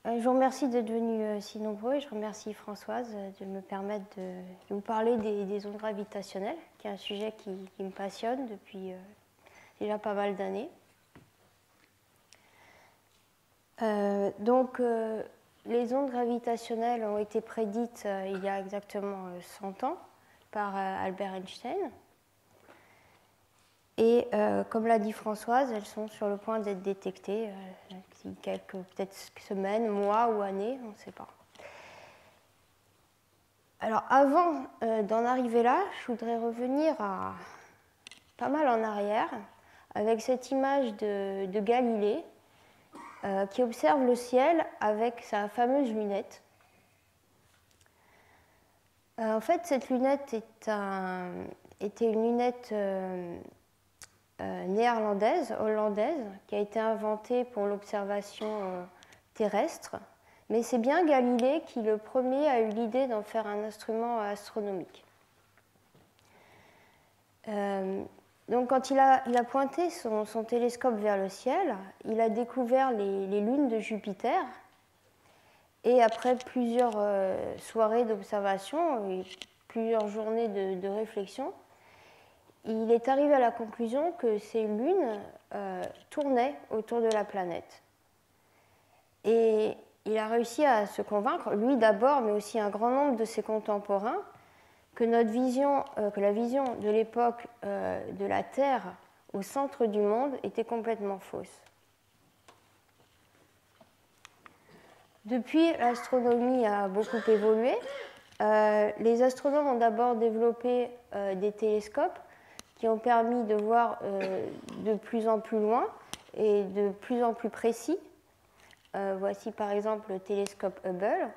Je vous remercie d'être venus si nombreux et je remercie Françoise de me permettre de vous parler des ondes gravitationnelles, qui est un sujet qui me passionne depuis déjà pas mal d'années. Les ondes gravitationnelles ont été prédites il y a exactement 100 ans par Albert Einstein. Et comme l'a dit Françoise, elles sont sur le point d'être détectées d'ici quelques peut-être semaines, mois ou années, on ne sait pas. Alors avant d'en arriver là, je voudrais revenir pas mal en arrière avec cette image de Galilée qui observe le ciel avec sa fameuse lunette. En fait, cette lunette était une lunette néerlandaise, hollandaise, qui a été inventée pour l'observation terrestre. Mais c'est bien Galilée qui, le premier, a eu l'idée d'en faire un instrument astronomique. Donc, quand il a pointé son télescope vers le ciel, il a découvert les lunes de Jupiter. Et après plusieurs soirées d'observation et plusieurs journées de réflexion, il est arrivé à la conclusion que ces lunes tournaient autour de la planète. Et il a réussi à se convaincre, lui d'abord, mais aussi un grand nombre de ses contemporains, que la vision de l'époque de la Terre au centre du monde était complètement fausse. Depuis, l'astronomie a beaucoup évolué. Les astronomes ont d'abord développé des télescopes qui ont permis de voir de plus en plus loin et de plus en plus précis. Voici par exemple le télescope Hubble.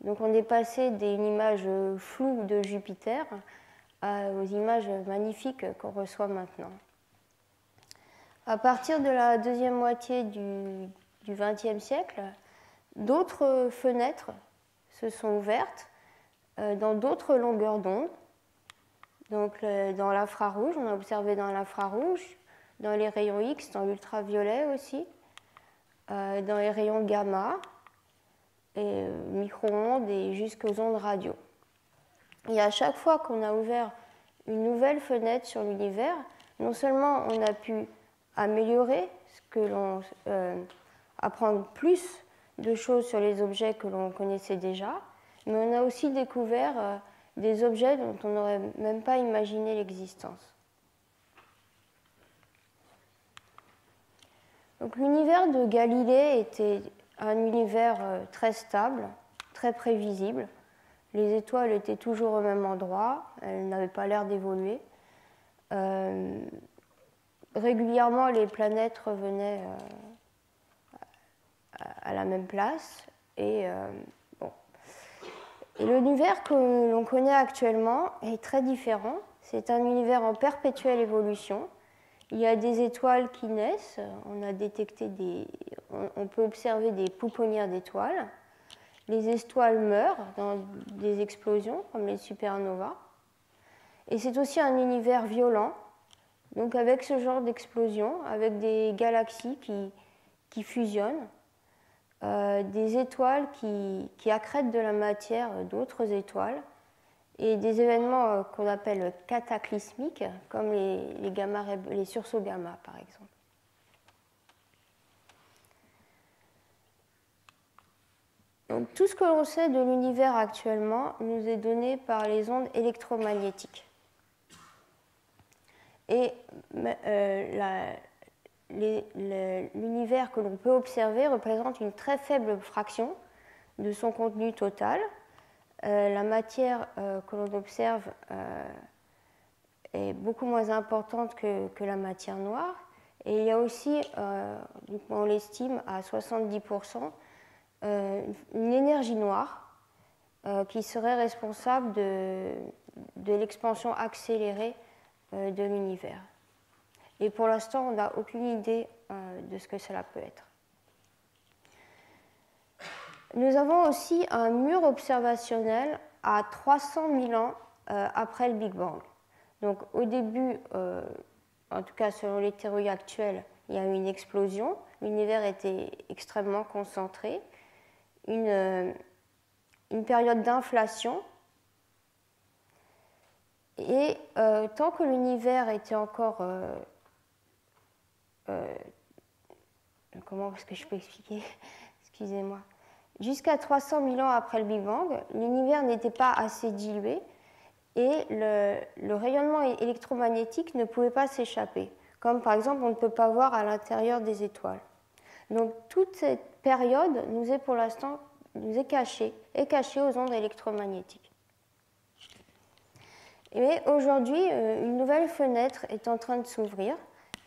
Donc on est passé d'une image floue de Jupiter aux images magnifiques qu'on reçoit maintenant. À partir de la deuxième moitié du XXe siècle, d'autres fenêtres se sont ouvertes dans d'autres longueurs d'onde. Donc dans l'infrarouge, on a observé dans l'infrarouge, dans les rayons X, dans l'ultraviolet aussi, dans les rayons gamma, et micro-ondes et jusqu'aux ondes radio. Et à chaque fois qu'on a ouvert une nouvelle fenêtre sur l'univers, non seulement on a pu améliorer apprendre plus de choses sur les objets que l'on connaissait déjà, mais on a aussi découvert des objets dont on n'aurait même pas imaginé l'existence. Donc, l'univers de Galilée était un univers très stable, très prévisible. Les étoiles étaient toujours au même endroit, elles n'avaient pas l'air d'évoluer. Régulièrement, les planètes revenaient à la même place. Et l'univers que l'on connaît actuellement est très différent. C'est un univers en perpétuelle évolution. Il y a des étoiles qui naissent. On peut observer des pouponnières d'étoiles. Les étoiles meurent dans des explosions, comme les supernovas. Et c'est aussi un univers violent. Donc avec ce genre d'explosion, avec des galaxies qui fusionnent, des étoiles qui accrètent de la matière d'autres étoiles, et des événements qu'on appelle cataclysmiques, comme les sursauts gamma, par exemple. Donc, tout ce que l'on sait de l'univers actuellement nous est donné par les ondes électromagnétiques. Et l'univers que l'on peut observer représente une très faible fraction de son contenu total. La matière que l'on observe est beaucoup moins importante que la matière noire. Et il y a aussi, on l'estime à 70%, une énergie noire qui serait responsable de l'expansion accélérée de l'univers. Et pour l'instant, on n'a aucune idée de ce que cela peut être. Nous avons aussi un mur observationnel à 300 000 ans après le Big Bang. Donc au début, en tout cas selon les théories actuelles, il y a eu une explosion. L'univers était extrêmement concentré. une période d'inflation. Et tant que l'univers était encore... comment est-ce que je peux expliquer? Excusez-moi. Jusqu'à 300 000 ans après le Big Bang, l'univers n'était pas assez dilué et le rayonnement électromagnétique ne pouvait pas s'échapper. Comme par exemple, on ne peut pas voir à l'intérieur des étoiles. Donc toute cette période nous est pour l'instant cachée aux ondes électromagnétiques. Mais aujourd'hui, une nouvelle fenêtre est en train de s'ouvrir,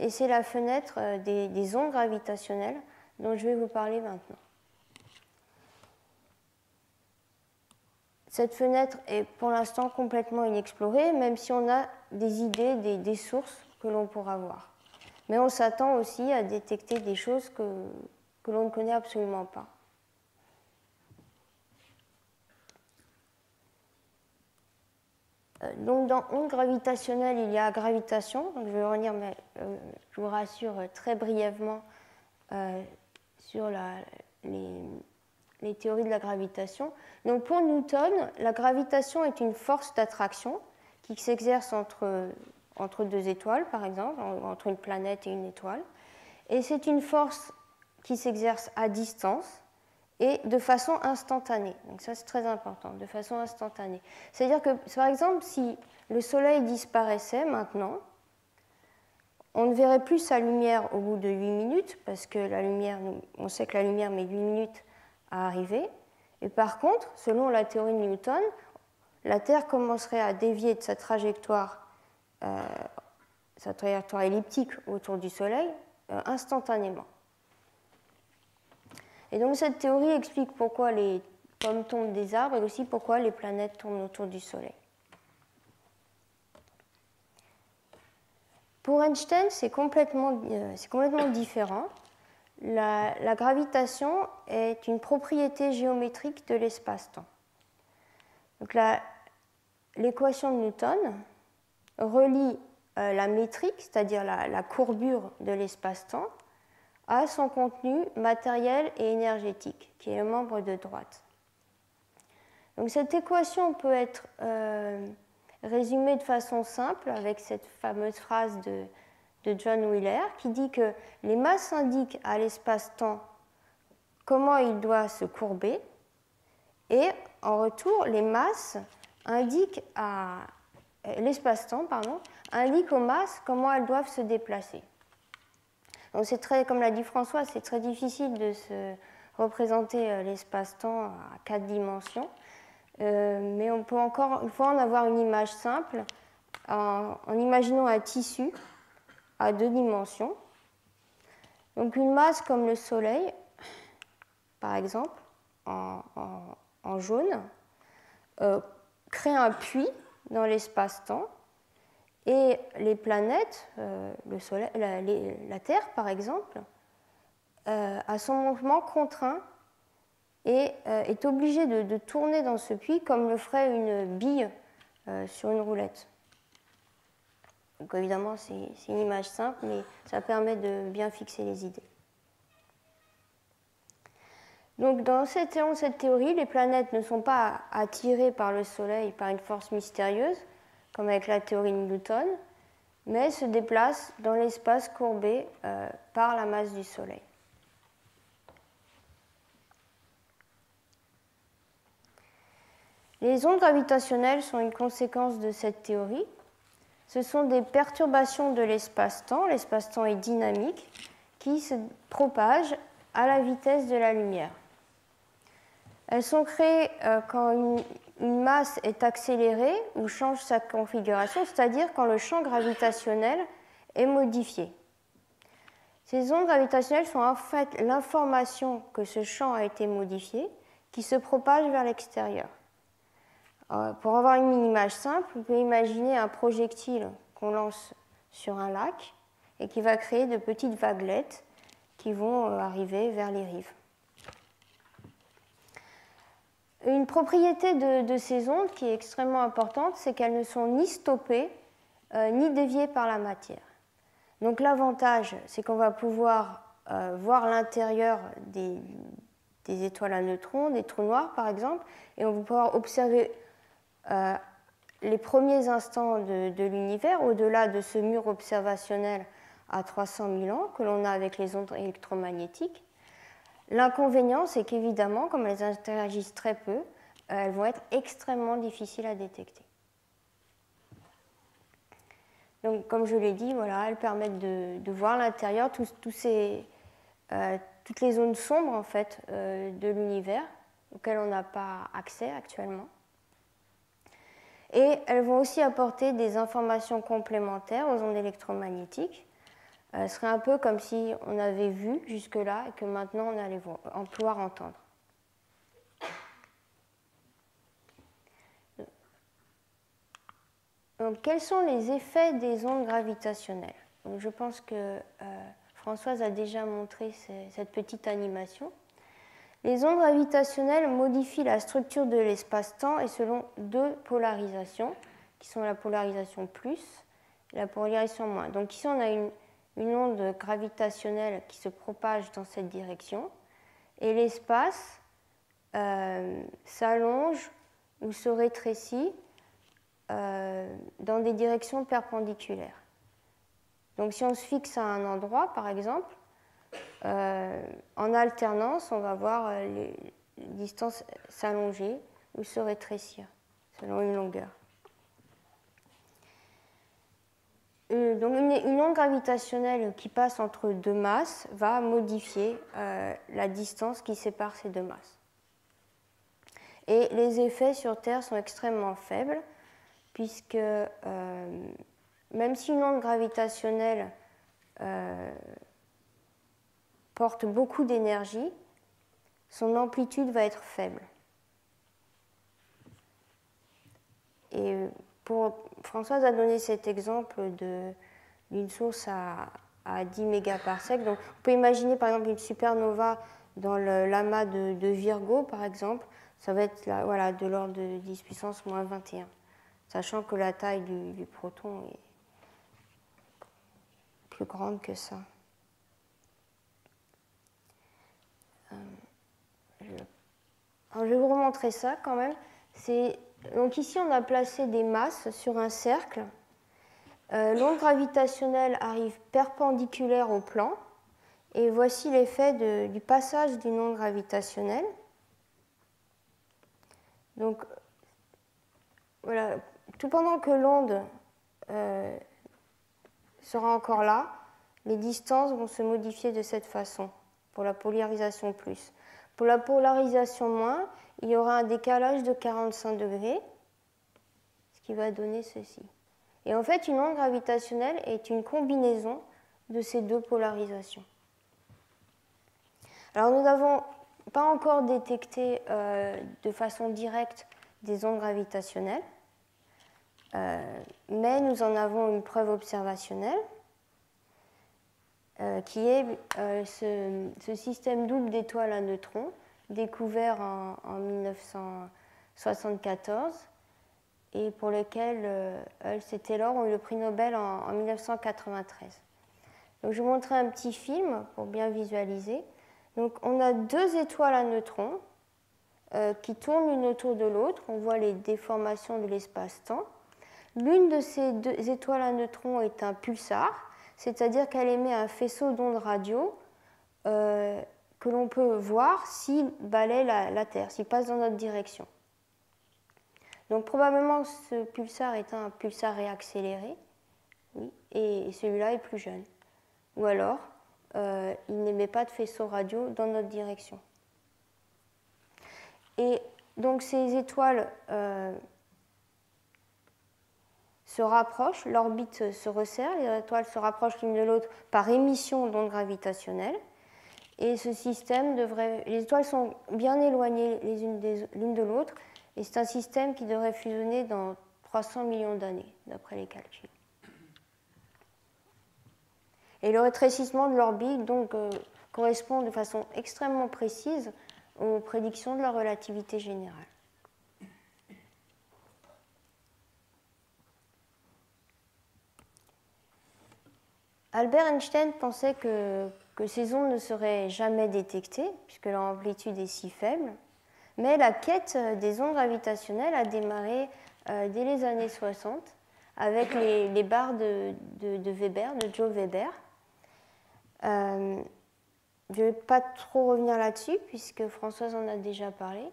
et c'est la fenêtre des ondes gravitationnelles dont je vais vous parler maintenant. Cette fenêtre est pour l'instant complètement inexplorée, même si on a des idées, des sources que l'on pourra voir. Mais on s'attend aussi à détecter des choses que l'on ne connaît absolument pas. Donc dans ondes gravitationnelles, il y a gravitation. Donc je vais revenir, mais je vous rassure, très brièvement sur les théories de la gravitation. Donc pour Newton, la gravitation est une force d'attraction qui s'exerce entre deux étoiles, par exemple, entre une planète et une étoile. Et c'est une force qui s'exerce à distance et de façon instantanée. Donc ça, c'est très important, de façon instantanée. C'est-à-dire que, par exemple, si le Soleil disparaissait maintenant, on ne verrait plus sa lumière au bout de 8 minutes, parce que la lumière, on sait que la lumière met 8 minutes à arriver. Et par contre, selon la théorie de Newton, la Terre commencerait à dévier de sa trajectoire elliptique autour du Soleil instantanément. Et donc cette théorie explique pourquoi les pommes tombent des arbres et aussi pourquoi les planètes tournent autour du Soleil. Pour Einstein, c'est complètement différent. La gravitation est une propriété géométrique de l'espace-temps. Donc l'équation de Newton relie la métrique, c'est-à-dire la courbure de l'espace-temps, à son contenu matériel et énergétique, qui est le membre de droite. Donc cette équation peut être résumée de façon simple avec cette fameuse phrase de John Wheeler qui dit que les masses indiquent à l'espace-temps comment il doit se courber et en retour, les masses indiquent à l'espace-temps indique aux masses comment elles doivent se déplacer. Donc c'est très, comme l'a dit François, c'est très difficile de se représenter l'espace-temps à 4 dimensions, mais il faut en avoir une image simple en imaginant un tissu à 2 dimensions. Donc une masse comme le Soleil, par exemple, en jaune, crée un puits dans l'espace-temps. Et les planètes, le Soleil, la Terre par exemple, à son mouvement contraint et est obligée de tourner dans ce puits comme le ferait une bille sur une roulette. Donc évidemment, c'est une image simple, mais ça permet de bien fixer les idées. Donc dans cette théorie, les planètes ne sont pas attirées par le Soleil par une force mystérieuse, comme avec la théorie de Newton, mais se déplacent dans l'espace courbé par la masse du Soleil. Les ondes gravitationnelles sont une conséquence de cette théorie. Ce sont des perturbations de l'espace-temps, l'espace-temps est dynamique, qui se propagent à la vitesse de la lumière. Elles sont créées quand une masse est accélérée ou change sa configuration, c'est-à-dire quand le champ gravitationnel est modifié. Ces ondes gravitationnelles sont en fait l'information que ce champ a été modifié qui se propage vers l'extérieur. Pour avoir une image simple, vous pouvez imaginer un projectile qu'on lance sur un lac et qui va créer de petites vaguelettes qui vont arriver vers les rives. Une propriété de ces ondes qui est extrêmement importante, c'est qu'elles ne sont ni stoppées ni déviées par la matière. Donc l'avantage, c'est qu'on va pouvoir voir l'intérieur des étoiles à neutrons, des trous noirs par exemple, et on va pouvoir observer les premiers instants de l'univers au-delà de ce mur observationnel à 300 000 ans que l'on a avec les ondes électromagnétiques. L'inconvénient, c'est qu'évidemment, comme elles interagissent très peu, elles vont être extrêmement difficiles à détecter. Donc, comme je l'ai dit, voilà, elles permettent de voir l'intérieur, toutes les zones sombres en fait, de l'univers auxquelles on n'a pas accès actuellement. Et elles vont aussi apporter des informations complémentaires aux ondes électromagnétiques. Ce serait un peu comme si on avait vu jusque-là et que maintenant on allait pouvoir entendre. Donc, quels sont les effets des ondes gravitationnelles? Donc, je pense que Françoise a déjà montré cette petite animation. Les ondes gravitationnelles modifient la structure de l'espace-temps et selon deux polarisations, qui sont la polarisation plus et la polarisation moins. Donc ici, on a une onde gravitationnelle qui se propage dans cette direction, et l'espace s'allonge ou se rétrécit dans des directions perpendiculaires. Donc si on se fixe à un endroit, par exemple, en alternance, on va voir les distances s'allonger ou se rétrécir selon une longueur. Donc une onde gravitationnelle qui passe entre deux masses va modifier la distance qui sépare ces deux masses. Et les effets sur Terre sont extrêmement faibles, puisque même si une onde gravitationnelle porte beaucoup d'énergie, son amplitude va être faible. Et Françoise a donné cet exemple d'une source à 10 mégaparsecs. Donc, on peut imaginer par exemple une supernova dans l'amas de Virgo, par exemple. Ça va être voilà, de l'ordre de 10 puissance moins 21, sachant que la taille du proton est plus grande que ça. Alors, je vais vous remontrer ça quand même. Donc ici, on a placé des masses sur un cercle. L'onde gravitationnelle arrive perpendiculaire au plan. Et voici l'effet du passage d'une onde gravitationnelle. Donc, voilà, tout pendant que l'onde sera encore là, les distances vont se modifier de cette façon, pour la polarisation plus. Pour la polarisation moins, il y aura un décalage de 45 degrés, ce qui va donner ceci. Et en fait, une onde gravitationnelle est une combinaison de ces deux polarisations. Alors, nous n'avons pas encore détecté de façon directe des ondes gravitationnelles, mais nous en avons une preuve observationnelle, qui est ce système double d'étoiles à neutrons découvert en 1974 et pour lequel Hulse et Taylor ont eu le prix Nobel en 1993. Donc, je vais vous montrer un petit film pour bien visualiser. Donc, on a deux étoiles à neutrons qui tournent l'une autour de l'autre. On voit les déformations de l'espace-temps. L'une de ces deux étoiles à neutrons est un pulsar, c'est-à-dire qu'elle émet un faisceau d'ondes radio que l'on peut voir s'il balaie la Terre, s'il passe dans notre direction. Donc probablement ce pulsar est un pulsar réaccéléré, oui, et celui-là est plus jeune. Ou alors, il n'émet pas de faisceau radio dans notre direction. Et donc ces étoiles se rapprochent, l'orbite se resserre, les étoiles se rapprochent l'une de l'autre par émission d'ondes gravitationnelles. Et ce système les étoiles sont bien éloignées l'une de l'autre, et c'est un système qui devrait fusionner dans 300 millions d'années, d'après les calculs. Et le rétrécissement de l'orbite donc correspond de façon extrêmement précise aux prédictions de la relativité générale. Albert Einstein pensait que que ces ondes ne seraient jamais détectées, puisque leur amplitude est si faible. Mais la quête des ondes gravitationnelles a démarré dès les années 60 avec les barres de Weber, de Joe Weber. Je ne vais pas trop revenir là-dessus, puisque Françoise en a déjà parlé.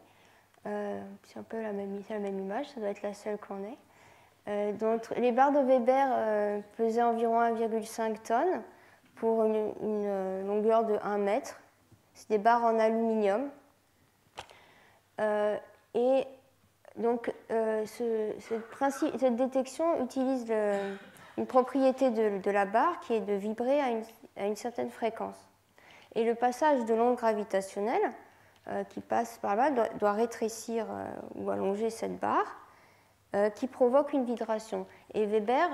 C'est un peu la même image, ça doit être la seule qu'on ait. Donc, les barres de Weber pesaient environ 1,5 tonnes pour une longueur de 1 mètre. C'est des barres en aluminium. Et donc, cette détection utilise une propriété de la barre qui est de vibrer à une certaine fréquence. Et le passage de l'onde gravitationnelle qui passe par là doit rétrécir ou allonger cette barre qui provoque une vibration. Et Weber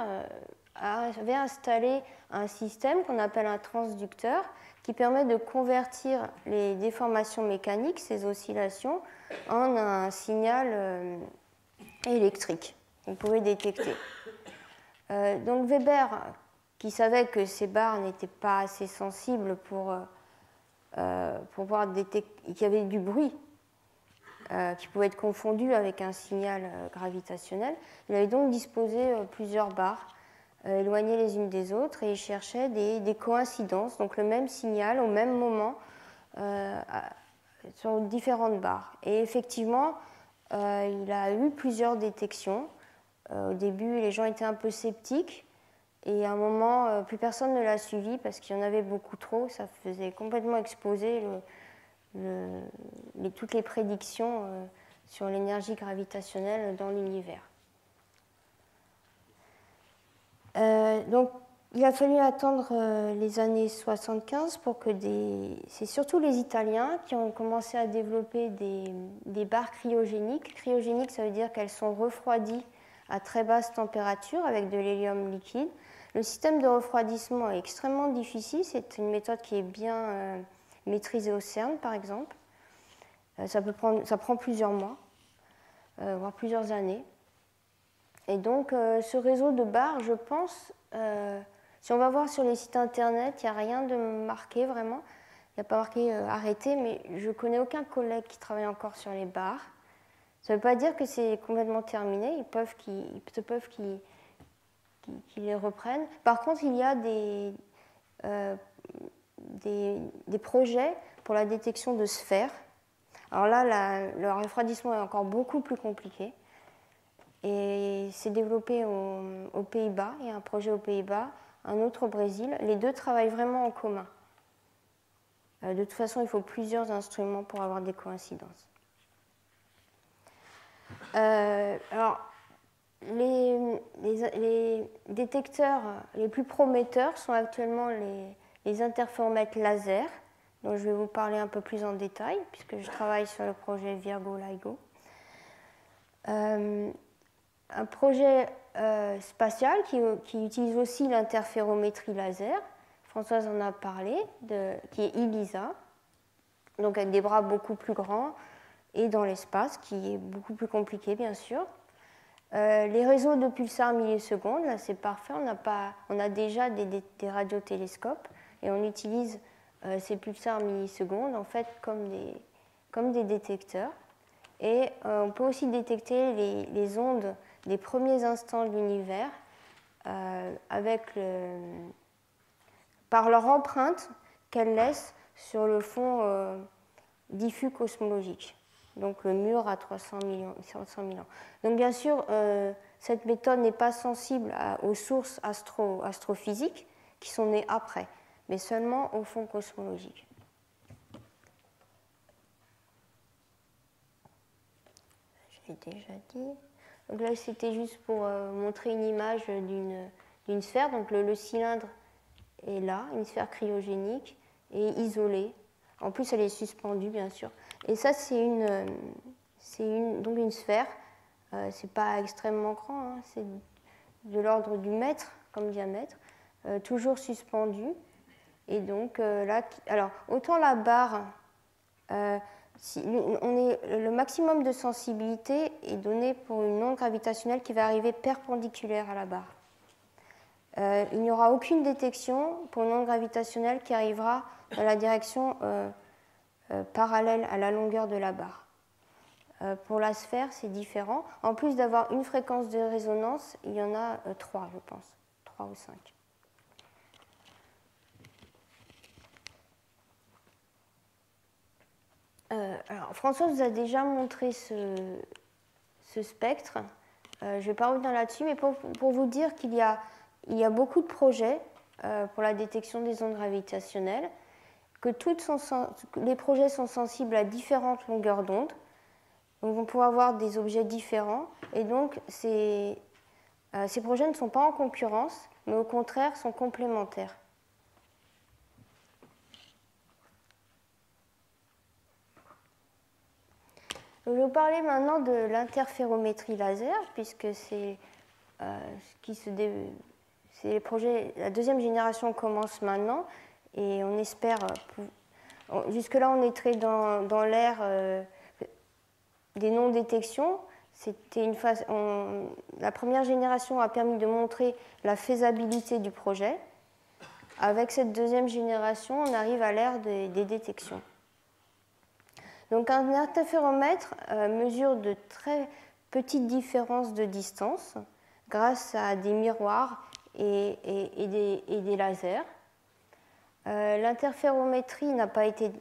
avait installé un système qu'on appelle un transducteur qui permet de convertir les déformations mécaniques, ces oscillations, en un signal électrique qu'on pouvait détecter. Donc Weber, qui savait que ces barres n'étaient pas assez sensibles pour pouvoir détecter qu'il y avait du bruit qui pouvait être confondu avec un signal gravitationnel, il avait donc disposé plusieurs barres éloignées les unes des autres et il cherchait des coïncidences, donc le même signal au même moment sur différentes barres. Et effectivement, il a eu plusieurs détections. Au début, les gens étaient un peu sceptiques et à un moment, plus personne ne l'a suivi parce qu'il y en avait beaucoup trop. Ça faisait complètement exploser toutes les prédictions sur l'énergie gravitationnelle dans l'univers. Donc, il a fallu attendre les années 75 pour que c'est surtout les Italiens qui ont commencé à développer des barres cryogéniques. Cryogéniques, ça veut dire qu'elles sont refroidies à très basse température avec de l'hélium liquide. Le système de refroidissement est extrêmement difficile. C'est une méthode qui est bien maîtrisée au CERN, par exemple. Ça prend plusieurs mois, voire plusieurs années. Et donc, ce réseau de barres, je pense, si on va voir sur les sites internet, il n'y a rien de marqué vraiment. Il n'y a pas marqué arrêté, mais je ne connais aucun collègue qui travaille encore sur les barres. Ça ne veut pas dire que c'est complètement terminé. Il se peut qu'ils les reprennent. Par contre, il y a des projets pour la détection de sphères. Alors là, le refroidissement est encore beaucoup plus compliqué. Et c'est développé aux Pays-Bas. Il y a un projet aux Pays-Bas, un autre au Brésil. Les deux travaillent vraiment en commun. De toute façon, il faut plusieurs instruments pour avoir des coïncidences. Alors, les détecteurs les plus prometteurs sont actuellement les interféromètres laser, dont je vais vous parler un peu plus en détail, puisque je travaille sur le projet Virgo-LIGO. Un projet spatial qui utilise aussi l'interférométrie laser, Françoise en a parlé, qui est ELISA, donc avec des bras beaucoup plus grands et dans l'espace, qui est beaucoup plus compliqué bien sûr. Les réseaux de pulsars millisecondes, là c'est parfait, on a déjà des radiotélescopes et on utilise ces pulsars millisecondes en fait comme des détecteurs. Et on peut aussi détecter les ondes des premiers instants de l'univers par leur empreinte qu'elles laissent sur le fond diffus cosmologique, donc le mur à 300 000 ans. Donc bien sûr, cette méthode n'est pas sensible aux sources astrophysiques qui sont nées après, mais seulement au fond cosmologique. Je l'ai déjà dit. Donc là, c'était juste pour montrer une image d'une sphère. Donc le cylindre est là, une sphère cryogénique, et isolée. En plus, elle est suspendue, bien sûr. Et ça, c'est donc une sphère. C'est pas extrêmement grand, hein, c'est de l'ordre du mètre comme diamètre, toujours suspendue. Et donc là, alors autant la barre, le maximum de sensibilité est donné pour une onde gravitationnelle qui va arriver perpendiculaire à la barre. il n'y aura aucune détection pour une onde gravitationnelle qui arrivera dans la direction parallèle à la longueur de la barre. Pour la sphère, c'est différent. En plus d'avoir une fréquence de résonance, il y en a 3, je pense. 3 ou 5. Alors, François vous a déjà montré ce spectre. Je ne vais pas revenir là-dessus, mais pour vous dire qu'il y a beaucoup de projets pour la détection des ondes gravitationnelles, que les projets sont sensibles à différentes longueurs d'onde. Donc, on pourra avoir des objets différents. Et donc, ces projets ne sont pas en concurrence, mais au contraire sont complémentaires. Je vais vous parler maintenant de l'interférométrie laser, puisque c'est les projets, la deuxième génération commence maintenant, et on espère, jusque-là on est très dans l'ère des non-détections. La première génération a permis de montrer la faisabilité du projet. Avec cette deuxième génération, on arrive à l'ère des détections. Donc un interféromètre mesure de très petites différences de distance grâce à des miroirs et des lasers. L'interférométrie n'a pas été...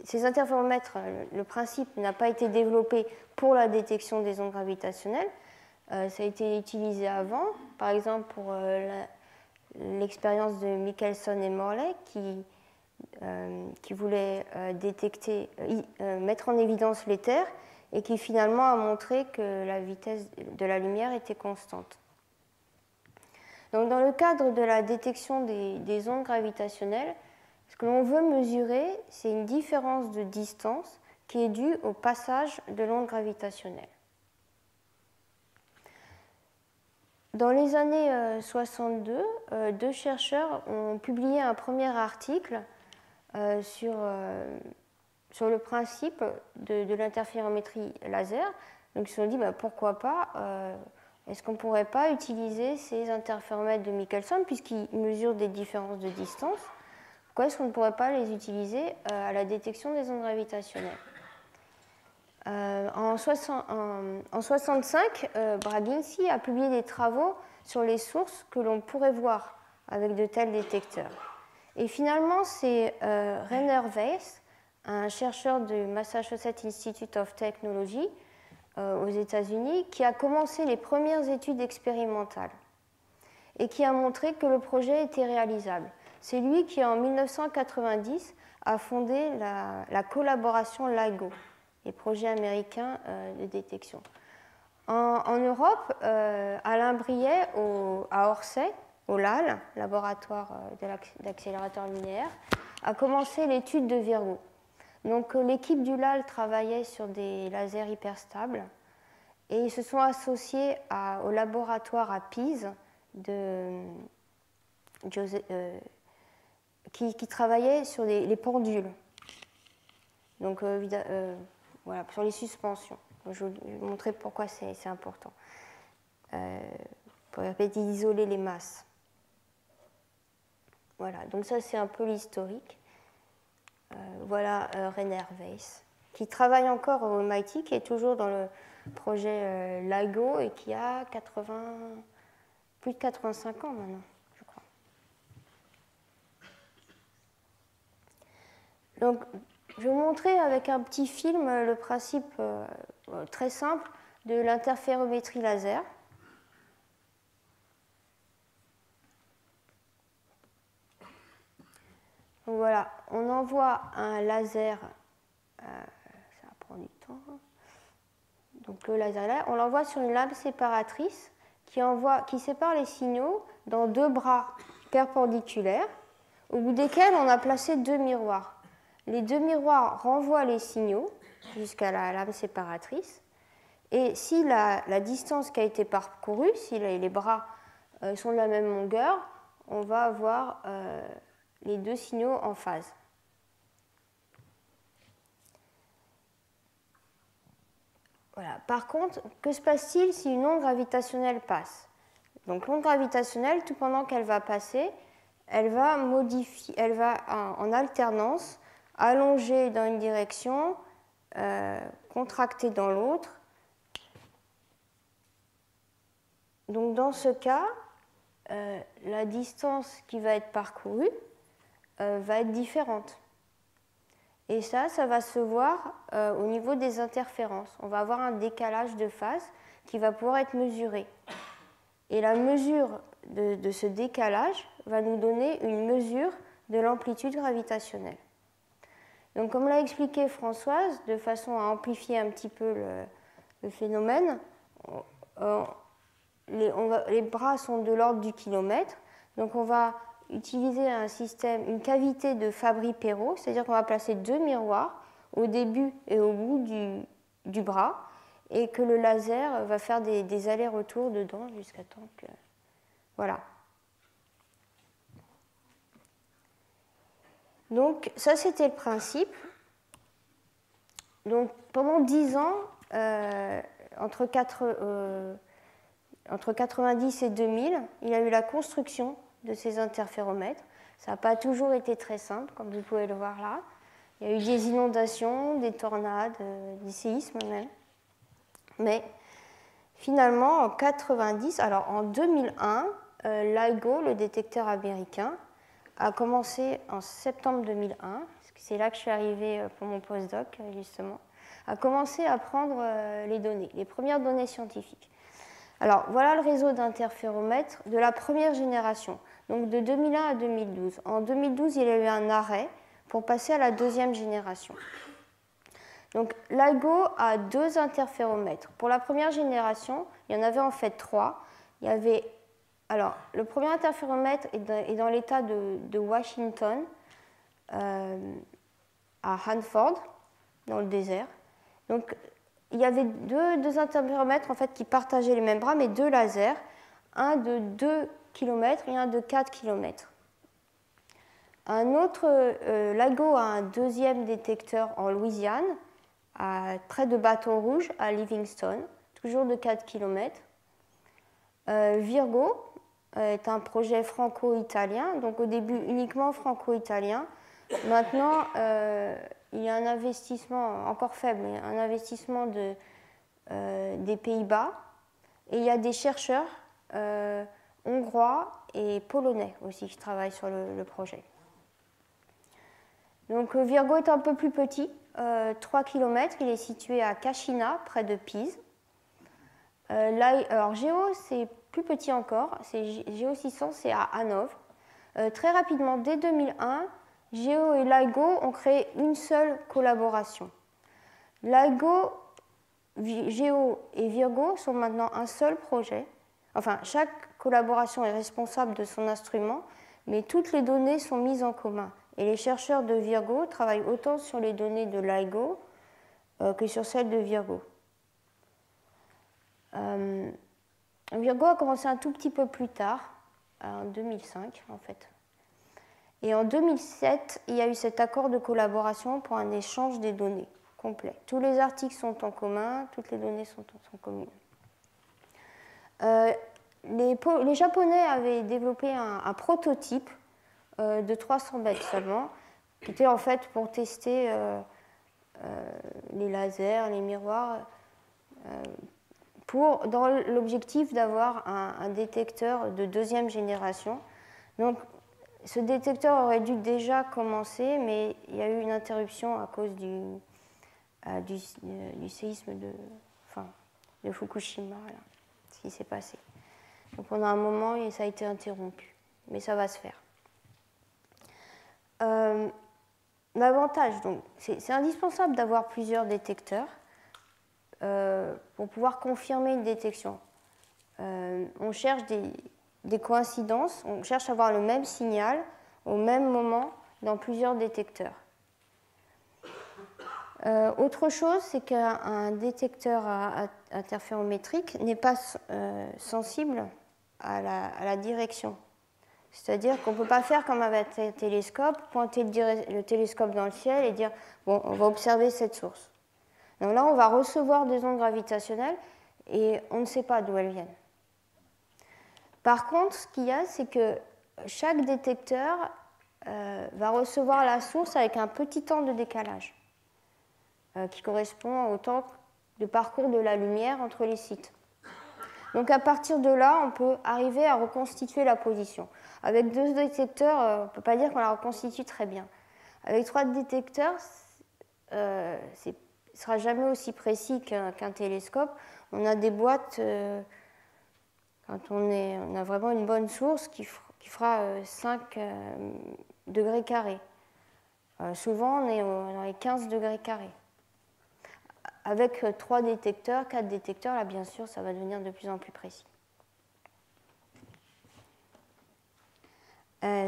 Ces interféromètres, le principe n'a pas été développé pour la détection des ondes gravitationnelles. Ça a été utilisé avant, par exemple pour l'expérience de Michelson et Morley qui voulait mettre en évidence l'éther et qui finalement a montré que la vitesse de la lumière était constante. Donc, dans le cadre de la détection des ondes gravitationnelles, ce que l'on veut mesurer, c'est une différence de distance qui est due au passage de l'onde gravitationnelle. Dans les années 62, deux chercheurs ont publié un premier article sur le principe de l'interférométrie laser. Donc ils se sont dit pourquoi pas, est-ce qu'on ne pourrait pas utiliser ces interféromètres de Michelson puisqu'ils mesurent des différences de distance? Pourquoi est-ce qu'on ne pourrait pas les utiliser à la détection des ondes gravitationnelles? En 1965, Braginski a publié des travaux sur les sources que l'on pourrait voir avec de tels détecteurs. Et finalement, c'est Rainer Weiss, un chercheur du Massachusetts Institute of Technology aux États-Unis, qui a commencé les premières études expérimentales et qui a montré que le projet était réalisable. C'est lui qui, en 1990, a fondé la collaboration LIGO, les projets américains de détection. En Europe, Alain Briet à Orsay, au LAL, laboratoire d'accélérateur linéaire, a commencé l'étude de Virgo. Donc l'équipe du LAL travaillait sur des lasers hyperstables et ils se sont associés au laboratoire à Pise qui travaillait sur les pendules. Donc voilà, sur les suspensions. Je vais vous montrer pourquoi c'est important. Pour permettre d'isoler les masses. Voilà, donc ça c'est un peu l'historique. Voilà Rainer Weiss, qui travaille encore au MIT, qui est toujours dans le projet LIGO et qui a plus de 85 ans maintenant, je crois. Donc, je vais vous montrer avec un petit film le principe très simple de l'interférométrie laser. Donc voilà, on envoie un laser, ça va prendre du temps. Donc le laser là, on l'envoie sur une lame séparatrice qui sépare les signaux dans deux bras perpendiculaires, au bout desquels on a placé deux miroirs. Les deux miroirs renvoient les signaux jusqu'à la lame séparatrice. Et si la distance qui a été parcourue, si les bras sont de la même longueur, on va avoir les deux signaux en phase. Voilà. Par contre, que se passe-t-il si une onde gravitationnelle passe? Donc l'onde gravitationnelle, tout pendant qu'elle va passer, elle va en alternance allonger dans une direction, contracter dans l'autre. Donc dans ce cas, la distance qui va être parcourue va être différente. Et ça va se voir au niveau des interférences. On va avoir un décalage de phase qui va pouvoir être mesuré. Et la mesure de ce décalage va nous donner une mesure de l'amplitude gravitationnelle. Donc, comme l'a expliqué Françoise, de façon à amplifier un petit peu le phénomène, les bras sont de l'ordre du kilomètre. Donc, on va utiliser un système, une cavité de Fabry-Perot, c'est-à-dire qu'on va placer 2 miroirs au début et au bout du bras, et que le laser va faire des allers-retours dedans jusqu'à temps que... Voilà. Donc ça, c'était le principe. Donc pendant 10 ans, entre 90 et 2000, il y a eu la construction de ces interféromètres. Ça n'a pas toujours été très simple, comme vous pouvez le voir là. Il y a eu des inondations, des tornades, des séismes même. Mais finalement, en 90, alors en 2001, LIGO, le détecteur américain, a commencé en septembre 2001, parce que c'est là que je suis arrivée pour mon postdoc, justement, a commencé à prendre les données, les premières données scientifiques. Alors, voilà le réseau d'interféromètres de la première génération, donc de 2001 à 2012. En 2012, il y a eu un arrêt pour passer à la deuxième génération. Donc, LIGO a 2 interféromètres. Pour la première génération, il y en avait en fait 3. Il y avait, alors, le premier interféromètre est dans l'État de Washington, à Hanford, dans le désert. Donc, il y avait deux interféromètres en fait, qui partageaient les mêmes bras, mais 2 lasers, un de 2 km et un de 4 km. Un autre, LIGO a un deuxième détecteur en Louisiane, près de Bâton Rouge, à Livingston, toujours de 4 km. Virgo est un projet franco-italien, donc au début uniquement franco-italien. Maintenant, il y a un investissement encore faible, mais un investissement des Pays-Bas. Et il y a des chercheurs hongrois et polonais aussi qui travaillent sur le projet. Donc Virgo est un peu plus petit, 3 km, il est situé à Cascina, près de Pise. Alors Géo, c'est plus petit encore, Géo 600, c'est à Hanovre. Très rapidement, dès 2001, Géo et LIGO ont créé une seule collaboration. LIGO, Géo et Virgo sont maintenant un seul projet. Enfin, chaque collaboration est responsable de son instrument, mais toutes les données sont mises en commun. Et les chercheurs de Virgo travaillent autant sur les données de LIGO que sur celles de Virgo. Virgo a commencé un tout petit peu plus tard, en 2005 en fait. Et en 2007, il y a eu cet accord de collaboration pour un échange des données complet. Tous les articles sont en commun, toutes les données sont communes. Les Japonais avaient développé un prototype de 300 mètres seulement, qui était en fait pour tester les lasers, les miroirs, dans l'objectif d'avoir un détecteur de deuxième génération. Donc, ce détecteur aurait dû déjà commencer, mais il y a eu une interruption à cause du séisme de Fukushima, là, ce qui s'est passé. Donc, pendant un moment, ça a été interrompu, mais ça va se faire. L'avantage, donc, c'est indispensable d'avoir plusieurs détecteurs pour pouvoir confirmer une détection. On cherche des coïncidences, on cherche à avoir le même signal au même moment dans plusieurs détecteurs. Autre chose, c'est qu'un détecteur interférométrique n'est pas sensible à la direction. C'est-à-dire qu'on ne peut pas faire comme avec un télescope, pointer le télescope dans le ciel et dire « bon, on va observer cette source ». Donc là, on va recevoir des ondes gravitationnelles et on ne sait pas d'où elles viennent. Par contre, ce qu'il y a, c'est que chaque détecteur va recevoir la source avec un petit temps de décalage qui correspond au temps de parcours de la lumière entre les sites. Donc à partir de là, on peut arriver à reconstituer la position. Avec 2 détecteurs, on ne peut pas dire qu'on la reconstitue très bien. Avec 3 détecteurs, ce ne sera jamais aussi précis qu'un télescope. On a des boîtes, quand on a vraiment une bonne source, qui fera 5 degrés carrés. Souvent, on est dans les 15 degrés carrés. Avec 3 détecteurs, 4 détecteurs, là, bien sûr, ça va devenir de plus en plus précis.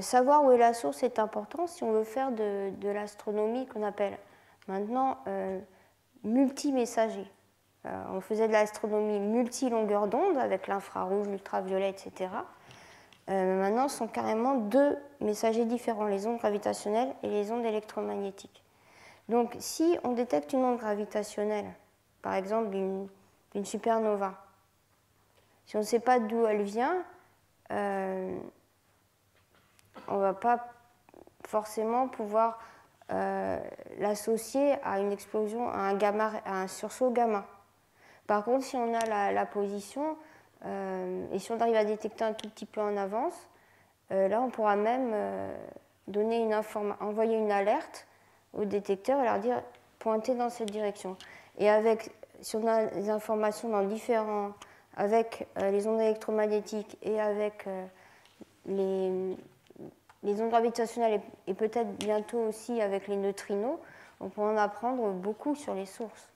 Savoir où est la source est important si on veut faire de l'astronomie qu'on appelle maintenant multimessager. On faisait de l'astronomie multi-longueur d'onde avec l'infrarouge, l'ultraviolet, etc. Maintenant, ce sont carrément 2 messagers différents, les ondes gravitationnelles et les ondes électromagnétiques. Donc, si on détecte une onde gravitationnelle, par exemple d'une supernova, si on ne sait pas d'où elle vient, on ne va pas forcément pouvoir l'associer à une explosion, à un sursaut gamma. Par contre, si on a la position, et si on arrive à détecter un tout petit peu en avance, là, on pourra même envoyer une alerte au détecteur et leur dire pointer dans cette direction. Et si on a des informations avec les ondes électromagnétiques et avec les ondes gravitationnelles et peut-être bientôt aussi avec les neutrinos, on pourra en apprendre beaucoup sur les sources.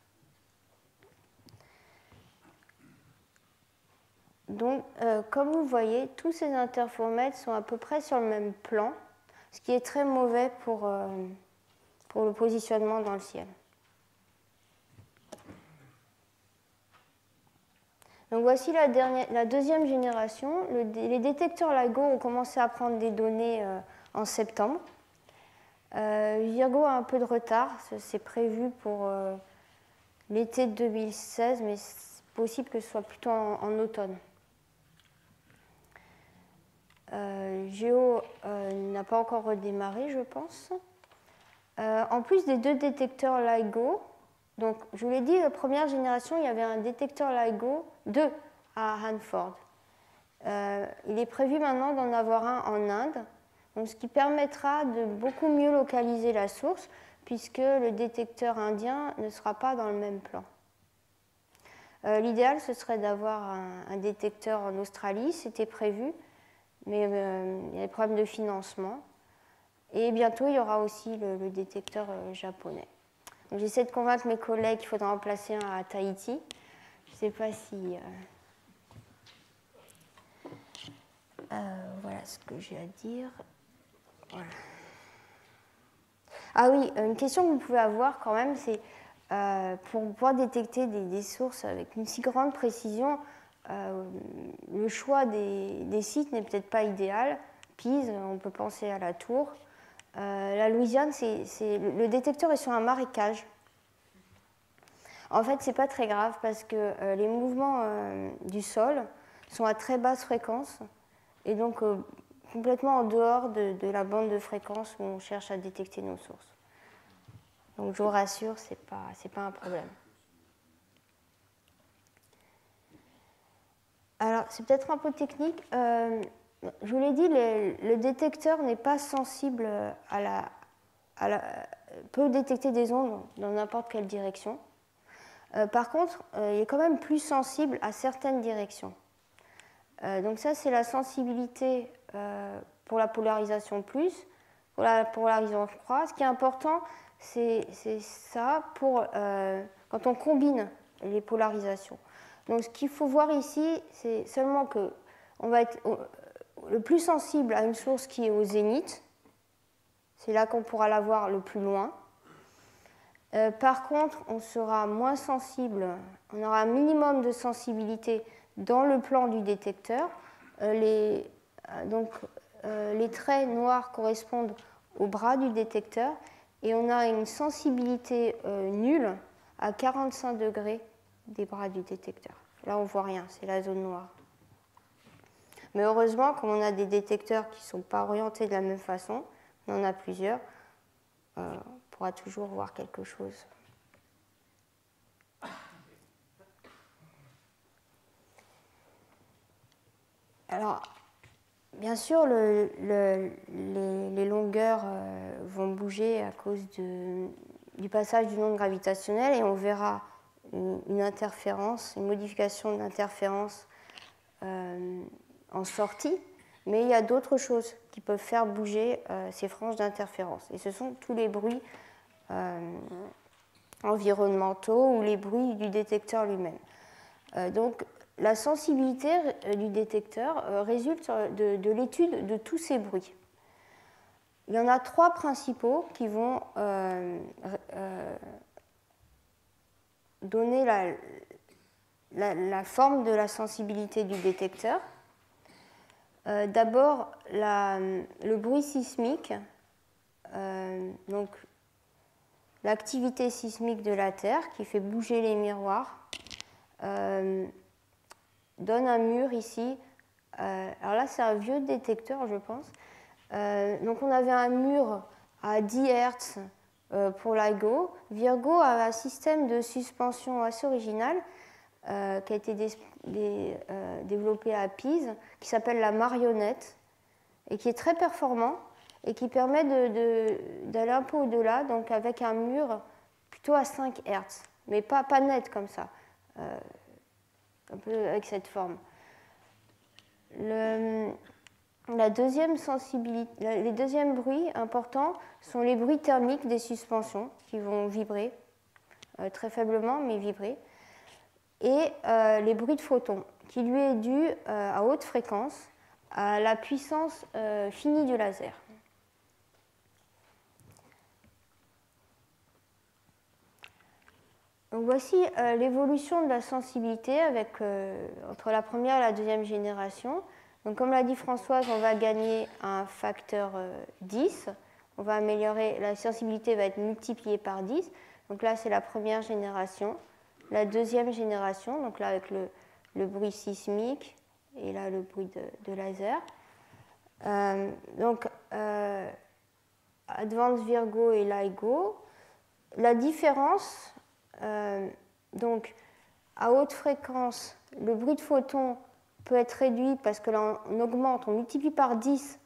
Donc, comme vous voyez, tous ces interféromètres sont à peu près sur le même plan, ce qui est très mauvais pour le positionnement dans le ciel. Donc voici la deuxième génération. Les détecteurs LIGO ont commencé à prendre des données en septembre. Virgo a un peu de retard, c'est prévu pour l'été de 2016, mais c'est possible que ce soit plutôt en automne. Géo n'a pas encore redémarré, je pense. En plus des 2 détecteurs LIGO, donc je vous l'ai dit, la première génération, il y avait un détecteur LIGO 2 à Hanford. Il est prévu maintenant d'en avoir un en Inde, donc ce qui permettra de beaucoup mieux localiser la source, puisque le détecteur indien ne sera pas dans le même plan. L'idéal, ce serait d'avoir un détecteur en Australie, c'était prévu, mais il y a des problèmes de financement. Et bientôt, il y aura aussi le détecteur japonais. J'essaie de convaincre mes collègues qu'il faudra en placer un à Tahiti. Je ne sais pas si... voilà ce que j'ai à dire. Voilà. Ah oui, une question que vous pouvez avoir quand même, c'est pour pouvoir détecter des sources avec une si grande précision, le choix des sites n'est peut-être pas idéal. Pise, on peut penser à la Tour. La Louisiane, le détecteur est sur un marécage. En fait, ce n'est pas très grave parce que les mouvements du sol sont à très basse fréquence et donc complètement en dehors de la bande de fréquence où on cherche à détecter nos sources. Donc je vous rassure, ce n'est pas un problème. Alors, c'est peut-être un peu technique. Je vous l'ai dit, le détecteur n'est pas sensible peut détecter des ondes dans n'importe quelle direction. Par contre, il est quand même plus sensible à certaines directions. Donc ça, c'est la sensibilité pour la polarisation plus, pour la polarisation froid. Ce qui est important, c'est ça pour quand on combine les polarisations. Donc ce qu'il faut voir ici, c'est seulement que on va être le plus sensible à une source qui est au zénith. C'est là qu'on pourra la voir le plus loin. Par contre, on sera moins sensible, on aura un minimum de sensibilité dans le plan du détecteur. Les traits noirs correspondent au bras du détecteur et on a une sensibilité nulle à 45 degrés des bras du détecteur. Là, on ne voit rien, c'est la zone noire. Mais heureusement, comme on a des détecteurs qui ne sont pas orientés de la même façon, on en a plusieurs, on pourra toujours voir quelque chose. Alors, bien sûr, les longueurs vont bouger à cause du passage d'une onde gravitationnelle et on verra une interférence, une modification de l'interférence en sortie. Mais il y a d'autres choses qui peuvent faire bouger ces franges d'interférence. Et ce sont tous les bruits environnementaux ou les bruits du détecteur lui-même. Donc, la sensibilité du détecteur résulte de l'étude de tous ces bruits. Il y en a 3 principaux qui vont donner la forme de la sensibilité du détecteur. D'abord, le bruit sismique, donc l'activité sismique de la Terre qui fait bouger les miroirs, donne un mur ici. Alors là, c'est un vieux détecteur, je pense. Donc on avait un mur à 10 Hz pour LIGO. Virgo a un système de suspension assez original qui a été développé à Pise, qui s'appelle la marionnette, et qui est très performant, et qui permet d'aller un peu au-delà, donc avec un mur plutôt à 5 Hz, mais pas net comme ça, un peu avec cette forme. Les deuxièmes bruits importants sont les bruits thermiques des suspensions qui vont vibrer, très faiblement, mais vibrer, et les bruits de photons, qui lui est dû à haute fréquence à la puissance finie du laser. Donc voici l'évolution de la sensibilité entre la première et la deuxième génération. Donc comme l'a dit Françoise, on va gagner un facteur 10. On va améliorer, la sensibilité va être multipliée par 10. Donc là, c'est la première génération. La deuxième génération, donc là avec le bruit sismique et là le bruit de laser. Donc Advanced Virgo et LIGO. La différence, donc à haute fréquence, le bruit de photon peut être réduit parce que là on augmente, on multiplie par 10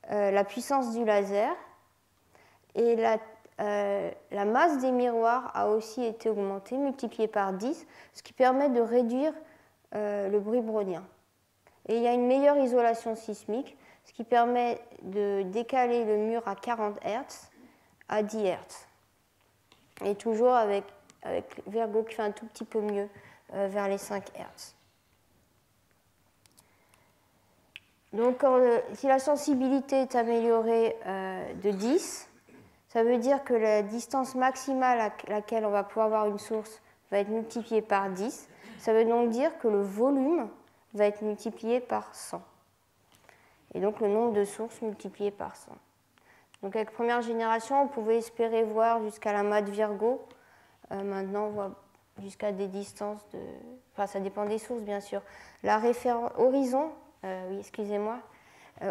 la puissance du laser, et la masse des miroirs a aussi été augmentée, multipliée par 10, ce qui permet de réduire le bruit brownien. Et il y a une meilleure isolation sismique, ce qui permet de décaler le mur à 40 Hz à 10 Hz. Et toujours avec Virgo qui fait un tout petit peu mieux vers les 5 Hz. Donc, si la sensibilité est améliorée de 10, ça veut dire que la distance maximale à laquelle on va pouvoir avoir une source va être multipliée par 10. Ça veut donc dire que le volume va être multiplié par 100. Et donc le nombre de sources multiplié par 100. Donc avec première génération, on pouvait espérer voir jusqu'à la mat Virgo. Maintenant, on voit jusqu'à des distances de... Enfin, ça dépend des sources, bien sûr. La référence horizon, oui, excusez-moi.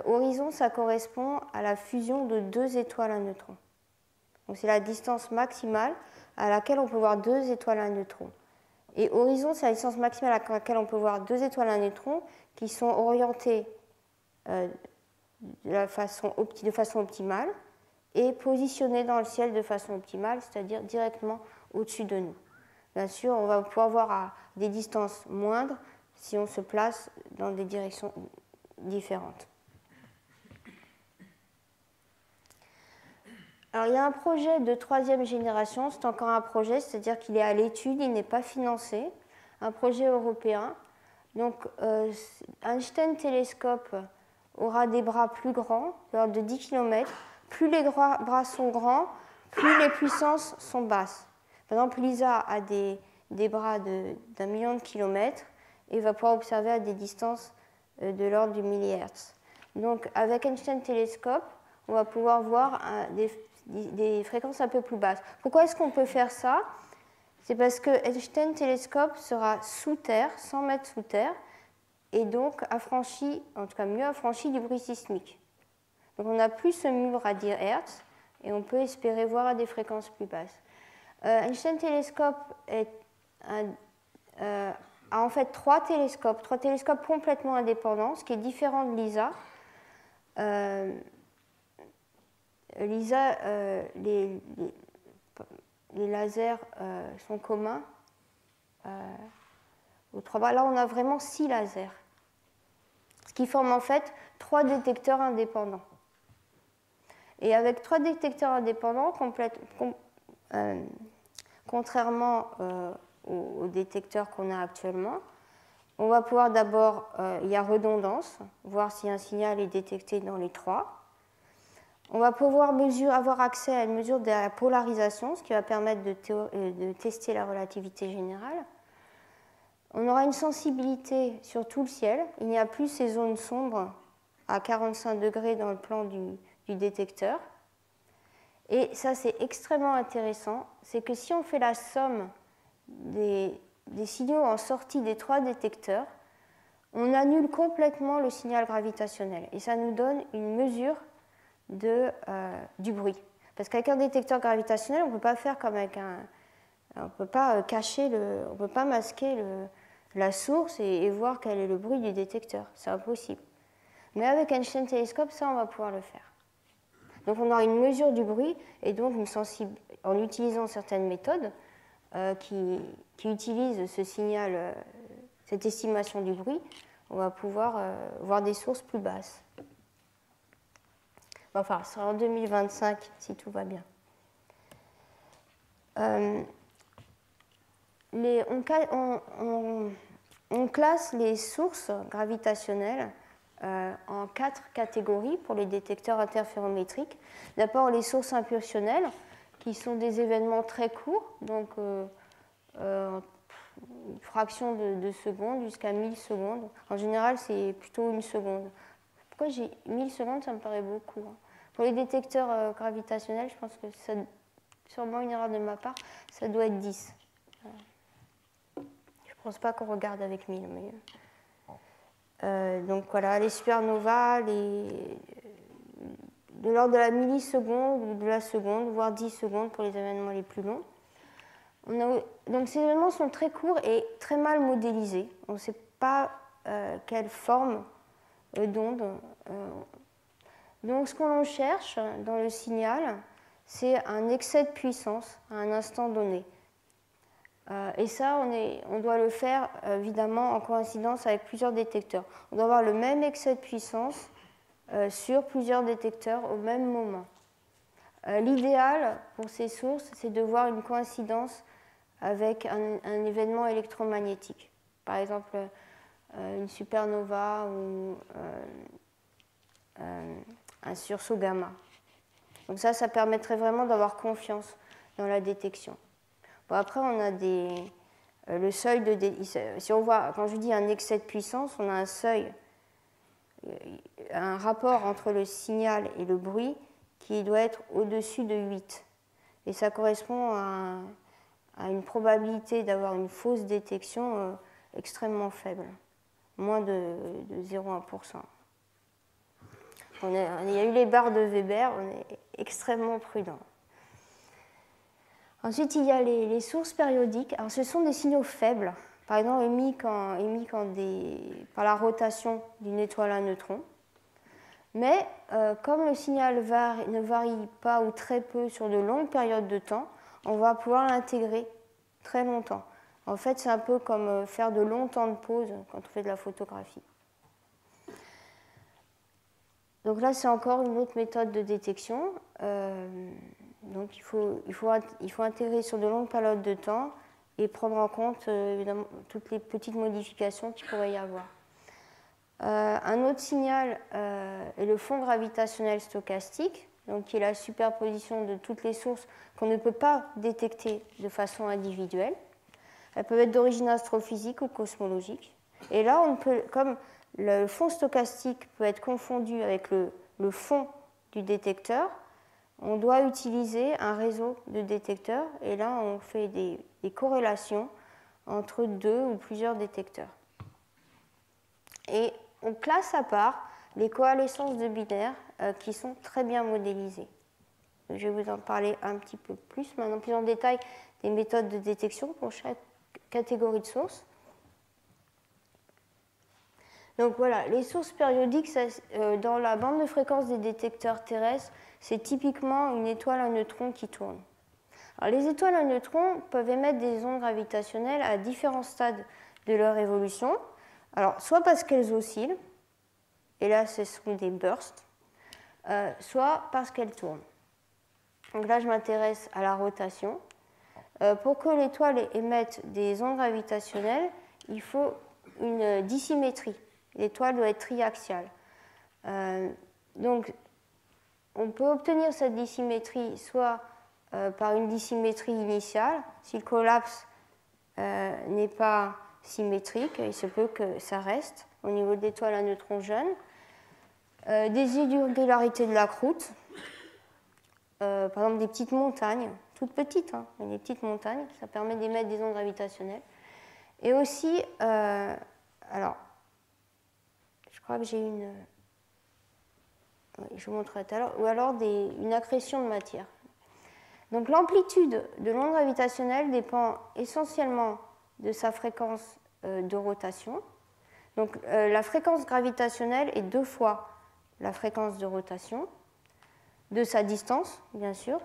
Horizon, ça correspond à la fusion de 2 étoiles à neutrons. Donc c'est la distance maximale à laquelle on peut voir 2 étoiles à neutrons. Et horizon, c'est la distance maximale à laquelle on peut voir 2 étoiles à neutrons qui sont orientées de façon optimale et positionnées dans le ciel de façon optimale, c'est-à-dire directement au-dessus de nous. Bien sûr, on va pouvoir voir à des distances moindres si on se place dans des directions différentes. Alors, il y a un projet de 3e génération, c'est encore un projet, c'est-à-dire qu'il est à l'étude, il n'est pas financé, un projet européen. Donc, Einstein Telescope aura des bras plus grands, de l'ordre de 10 km. Plus les bras sont grands, plus les puissances sont basses. Par exemple, LISA a des bras d'1 million de kilomètres et va pouvoir observer à des distances de l'ordre du millihertz. Donc, avec Einstein Telescope, on va pouvoir voir des fréquences un peu plus basses. Pourquoi est-ce qu'on peut faire ça? C'est parce que Einstein Telescope sera sous terre, 100 mètres sous terre, et donc affranchi, en tout cas mieux affranchi du bruit sismique. Donc on n'a plus ce mur à 10 Hz et on peut espérer voir à des fréquences plus basses. Einstein Telescope a en fait trois télescopes complètement indépendants, ce qui est différent de LISA. LISA, les lasers sont communs aux trois bras. Là, on a vraiment 6 lasers, ce qui forme en fait 3 détecteurs indépendants. Et avec 3 détecteurs indépendants, contrairement aux détecteurs qu'on a actuellement, on va pouvoir d'abord, il y a redondance, voir si un signal est détecté dans les 3. On va pouvoir avoir accès à une mesure de la polarisation, ce qui va permettre de tester la relativité générale. On aura une sensibilité sur tout le ciel. Il n'y a plus ces zones sombres à 45 degrés dans le plan du détecteur. Et ça, c'est extrêmement intéressant. C'est que si on fait la somme des signaux en sortie des 3 détecteurs, on annule complètement le signal gravitationnel. Et ça nous donne une mesure du bruit. Parce qu'avec un détecteur gravitationnel, on ne peut pas faire comme avec on ne peut pas on ne peut pas masquer la source et voir quel est le bruit du détecteur. C'est impossible. Mais avec Einstein Telescope, ça, on va pouvoir le faire. Donc on aura une mesure du bruit et donc en utilisant certaines méthodes qui utilisent ce signal, cette estimation du bruit, on va pouvoir voir des sources plus basses. Enfin, ce sera en 2025 si tout va bien. On classe les sources gravitationnelles en 4 catégories pour les détecteurs interférométriques. D'abord, les sources impulsionnelles, qui sont des événements très courts, donc une fraction de seconde jusqu'à 1000 secondes. En général, c'est plutôt 1 seconde. Pourquoi j'ai 1000 secondes, ça me paraît beaucoup. Pour les détecteurs gravitationnels, je pense que c'est sûrement une erreur de ma part, ça doit être 10. Je ne pense pas qu'on regarde avec 1000. Donc voilà, les supernovas, de l'ordre de la milliseconde ou de la seconde, voire 10 secondes pour les événements les plus longs. Donc ces événements sont très courts et très mal modélisés. On ne sait pas quelle forme d'onde. Donc ce qu'on cherche dans le signal, c'est un excès de puissance à un instant donné. Et ça, on doit le faire évidemment en coïncidence avec plusieurs détecteurs. On doit avoir le même excès de puissance sur plusieurs détecteurs au même moment. L'idéal pour ces sources, c'est de voir une coïncidence avec un événement électromagnétique. Par exemple, une supernova ou un sursaut gamma. Donc ça permettrait vraiment d'avoir confiance dans la détection. Bon, après, on a le seuil de... Si on voit, quand je dis un excès de puissance, on a un seuil, un rapport entre le signal et le bruit qui doit être au-dessus de 8. Et ça correspond à une probabilité d'avoir une fausse détection extrêmement faible, moins de 0,1%. Il y a eu les barres de Weber, on est extrêmement prudent. Ensuite, il y a les sources périodiques. Alors, ce sont des signaux faibles, par exemple émis par la rotation d'une étoile à neutrons. Mais comme le signal ne varie pas ou très peu sur de longues périodes de temps, on va pouvoir l'intégrer très longtemps. En fait, c'est un peu comme faire de longs temps de pause quand on fait de la photographie. Donc là, c'est encore une autre méthode de détection. Donc il faut intégrer sur de longues périodes de temps et prendre en compte évidemment toutes les petites modifications qu'il pourrait y avoir. Un autre signal est le fond gravitationnel stochastique, donc qui est la superposition de toutes les sources qu'on ne peut pas détecter de façon individuelle. Elles peuvent être d'origine astrophysique ou cosmologique. Et là, comme le fond stochastique peut être confondu avec le fond du détecteur, on doit utiliser un réseau de détecteurs. Et là, on fait des corrélations entre 2 ou plusieurs détecteurs. Et on classe à part les coalescences de binaires qui sont très bien modélisées. Je vais vous en parler un petit peu plus maintenant, plus en détail, des méthodes de détection pour chaque catégorie de sources. Donc voilà, les sources périodiques, dans la bande de fréquence des détecteurs terrestres, c'est typiquement une étoile à neutrons qui tourne. Alors, les étoiles à neutrons peuvent émettre des ondes gravitationnelles à différents stades de leur évolution. Alors, soit parce qu'elles oscillent, et là ce sont des bursts, soit parce qu'elles tournent. Donc là, je m'intéresse à la rotation. Pour que l'étoile émette des ondes gravitationnelles, il faut une dissymétrie. L'étoile doit être triaxiale. Donc, on peut obtenir cette dissymétrie soit par une dissymétrie initiale. Si le collapse n'est pas symétrique, il se peut que ça reste au niveau de l'étoile à neutrons jeunes. Des irrégularités de la croûte, par exemple des petites montagnes, toutes petites, hein, mais des petites montagnes, ça permet d'émettre des ondes gravitationnelles. Et aussi, alors, je crois que j'ai une... Oui, je vous montrerai tout à l'heure, ou alors une accrétion de matière. Donc l'amplitude de l'onde gravitationnelle dépend essentiellement de sa fréquence de rotation. Donc la fréquence gravitationnelle est 2 fois la fréquence de rotation, de sa distance, bien sûr,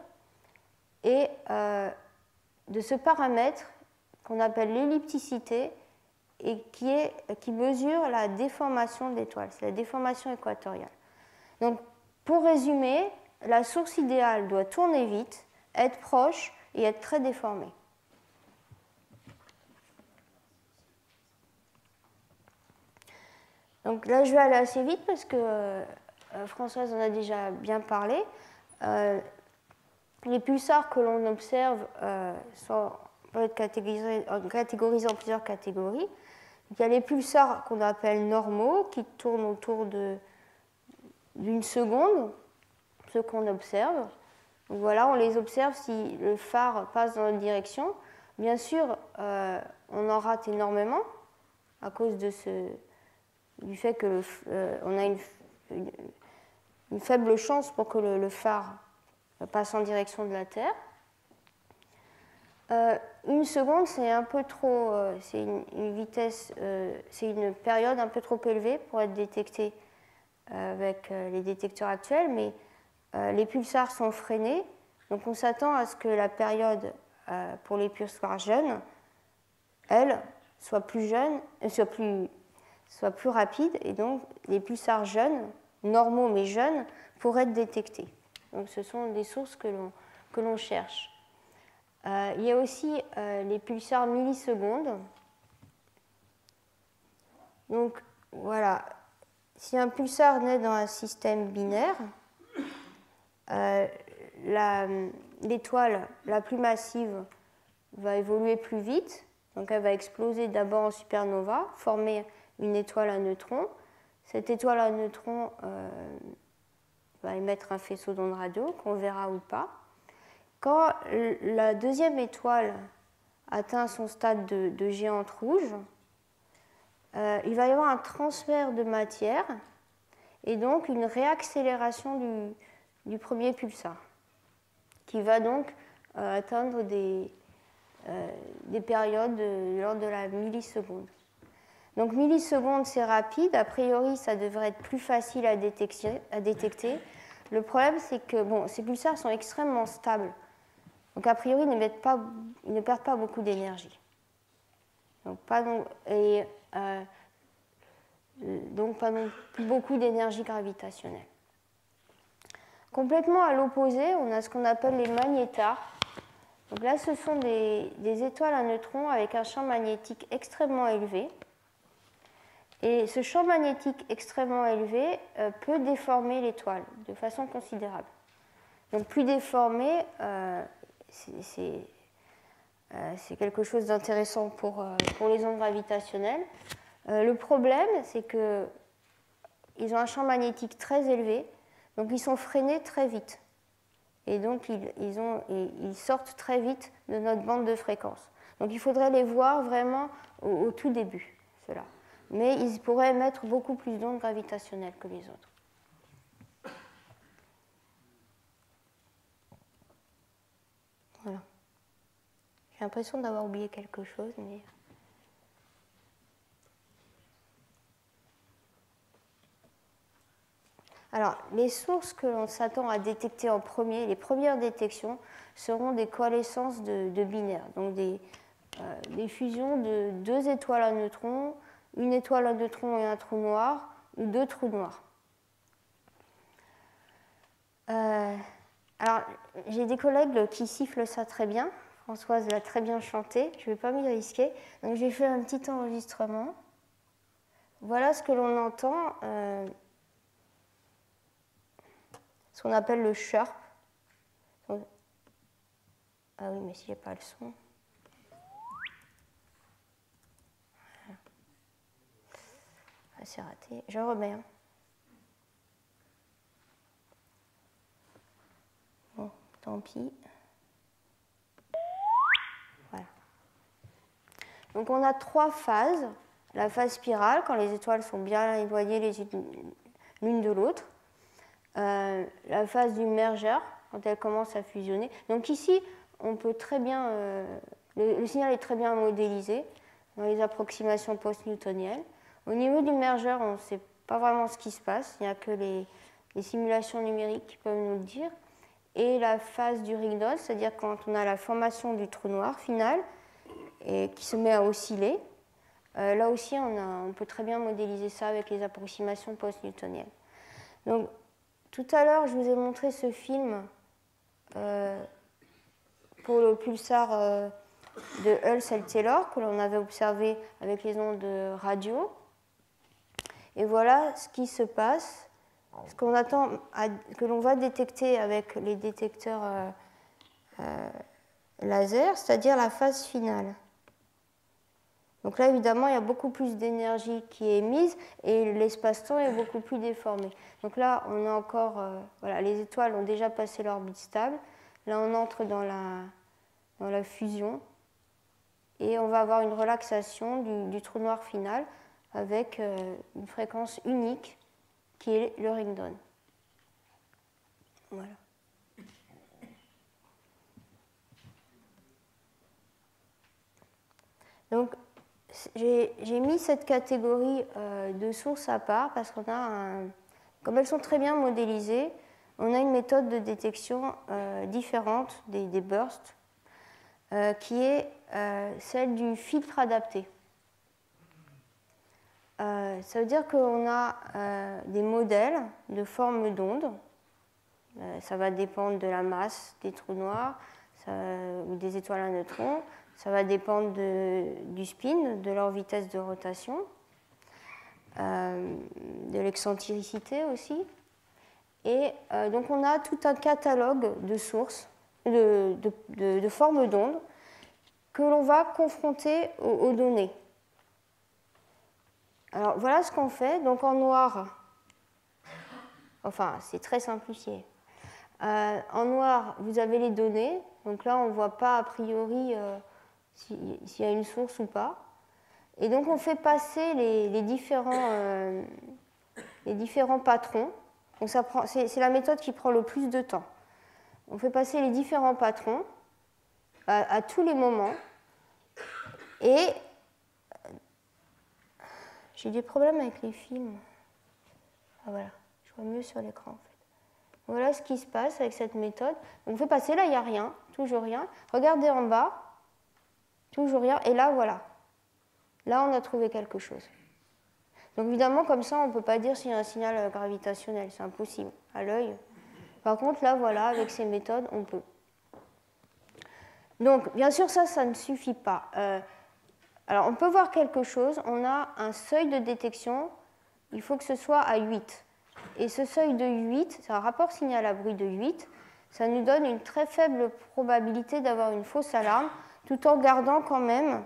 et de ce paramètre qu'on appelle l'ellipticité et qui mesure la déformation de l'étoile, c'est la déformation équatoriale. Donc, pour résumer, la source idéale doit tourner vite, être proche et être très déformée. Donc là, je vais aller assez vite parce que Françoise en a déjà bien parlé. Les pulsars que l'on observe peuvent être catégorisés en plusieurs catégories. Il y a les pulsars qu'on appelle normaux, qui tournent autour d'une seconde, ceux qu'on observe. Donc voilà, on les observe si le phare passe dans notre direction. Bien sûr, on en rate énormément à cause du fait qu'on a une faible chance pour que le phare passe en direction de la Terre. Une seconde, c'est un peu trop, c'est une vitesse, c'est une période un peu trop élevée pour être détectée avec les détecteurs actuels, mais les pulsars sont freinés, donc on s'attend à ce que la période pour les pulsars jeunes, elle, soit plus rapide, et donc les pulsars jeunes, normaux mais jeunes, pourraient être détectés. Donc ce sont des sources que l'on cherche. Il y a aussi les pulsars millisecondes. Donc voilà, si un pulsar naît dans un système binaire, l'étoile la plus massive va évoluer plus vite, donc elle va exploser d'abord en supernova, former une étoile à neutrons. Cette étoile à neutrons va émettre un faisceau d'ondes radio qu'on verra ou pas. Quand la deuxième étoile atteint son stade de géante rouge, il va y avoir un transfert de matière et donc une réaccélération du premier pulsar, qui va donc atteindre des périodes de l'ordre de la milliseconde. Donc milliseconde, c'est rapide. A priori, ça devrait être plus facile à détecter. Le problème, c'est que ces pulsars sont extrêmement stables. Donc a priori, ils ne perdent pas beaucoup d'énergie. Donc pas non plus beaucoup d'énergie gravitationnelle. Complètement à l'opposé, on a ce qu'on appelle les magnétars. Donc là, ce sont des étoiles à neutrons avec un champ magnétique extrêmement élevé. Et ce champ magnétique extrêmement élevé peut déformer l'étoile de façon considérable. Donc plus déformé, c'est quelque chose d'intéressant pour les ondes gravitationnelles. Le problème, c'est qu'ils ont un champ magnétique très élevé, donc ils sont freinés très vite. Et donc ils sortent très vite de notre bande de fréquence. Donc il faudrait les voir vraiment au tout début, ceux-là. mais ils pourraient émettre beaucoup plus d'ondes gravitationnelles que les autres. Voilà. J'ai l'impression d'avoir oublié quelque chose, mais... Alors, les sources que l'on s'attend à détecter en premier, les premières détections, seront des coalescences de binaires, donc des fusions de deux étoiles à neutrons, une étoile à neutrons et un trou noir, ou deux trous noirs. Alors, j'ai des collègues qui sifflent ça très bien. Françoise l'a très bien chanté, je ne vais pas m'y risquer. Donc, j'ai fait un petit enregistrement. Voilà ce que l'on entend. Ce qu'on appelle le chirp. Ah oui, mais si j'ai pas le son. Ah, c'est raté. Je remets. Bon, tant pis. Voilà. Donc on a trois phases. La phase spirale, quand les étoiles sont bien éloignées l'une de l'autre. La phase du merger, quand elles commencent à fusionner. Donc ici, on peut très bien, le signal est très bien modélisé dans les approximations post-newtoniennes. Au niveau du merger, on ne sait pas vraiment ce qui se passe, il n'y a que les simulations numériques qui peuvent nous le dire. Et la phase du Rigdon, c'est-à-dire quand on a la formation du trou noir final et qui se met à osciller, là aussi on peut très bien modéliser ça avec les approximations post-newtoniennes. Donc, tout à l'heure, je vous ai montré ce film pour le pulsar de Hull-Taylor que l'on avait observé avec les ondes radio. Et voilà ce qui se passe, ce qu'on attend, que l'on va détecter avec les détecteurs laser, c'est-à-dire la phase finale. Donc là, évidemment, il y a beaucoup plus d'énergie qui est émise et l'espace-temps est beaucoup plus déformé. Donc là, on a encore... voilà, les étoiles ont déjà passé l'orbite stable. Là, on entre dans la fusion et on va avoir une relaxation du trou noir final avec une fréquence unique qui est le Rigdon. Voilà. Donc, j'ai mis cette catégorie de sources à part parce qu'on a, comme elles sont très bien modélisées, on a une méthode de détection différente des bursts qui est celle du filtre adapté. Ça veut dire qu'on a des modèles de forme d'onde. Ça va dépendre de la masse des trous noirs ou des étoiles à neutrons. Ça va dépendre du spin, de leur vitesse de rotation, de l'excentricité aussi. Et donc on a tout un catalogue de sources, de formes d'ondes que l'on va confronter aux données. Alors voilà ce qu'on fait. Donc en noir, enfin c'est très simplifié. En noir, vous avez les données. Donc là, on ne voit pas a priori s'il y a une source ou pas. Et donc on fait passer les différents patrons. C'est la méthode qui prend le plus de temps. On fait passer les différents patrons à tous les moments. Et j'ai des problèmes avec les films. Ah voilà, je vois mieux sur l'écran en fait. Voilà ce qui se passe avec cette méthode. On fait passer, là il n'y a rien, toujours rien. Regardez en bas, toujours rien. Et là voilà. Là on a trouvé quelque chose. Donc évidemment comme ça on ne peut pas dire s'il y a un signal gravitationnel, c'est impossible à l'œil. Par contre là voilà, avec ces méthodes on peut. Donc bien sûr ça ne suffit pas. Alors on peut voir quelque chose, on a un seuil de détection, il faut que ce soit à 8. Et ce seuil de 8, c'est un rapport signal à bruit de 8, ça nous donne une très faible probabilité d'avoir une fausse alarme, tout en gardant quand même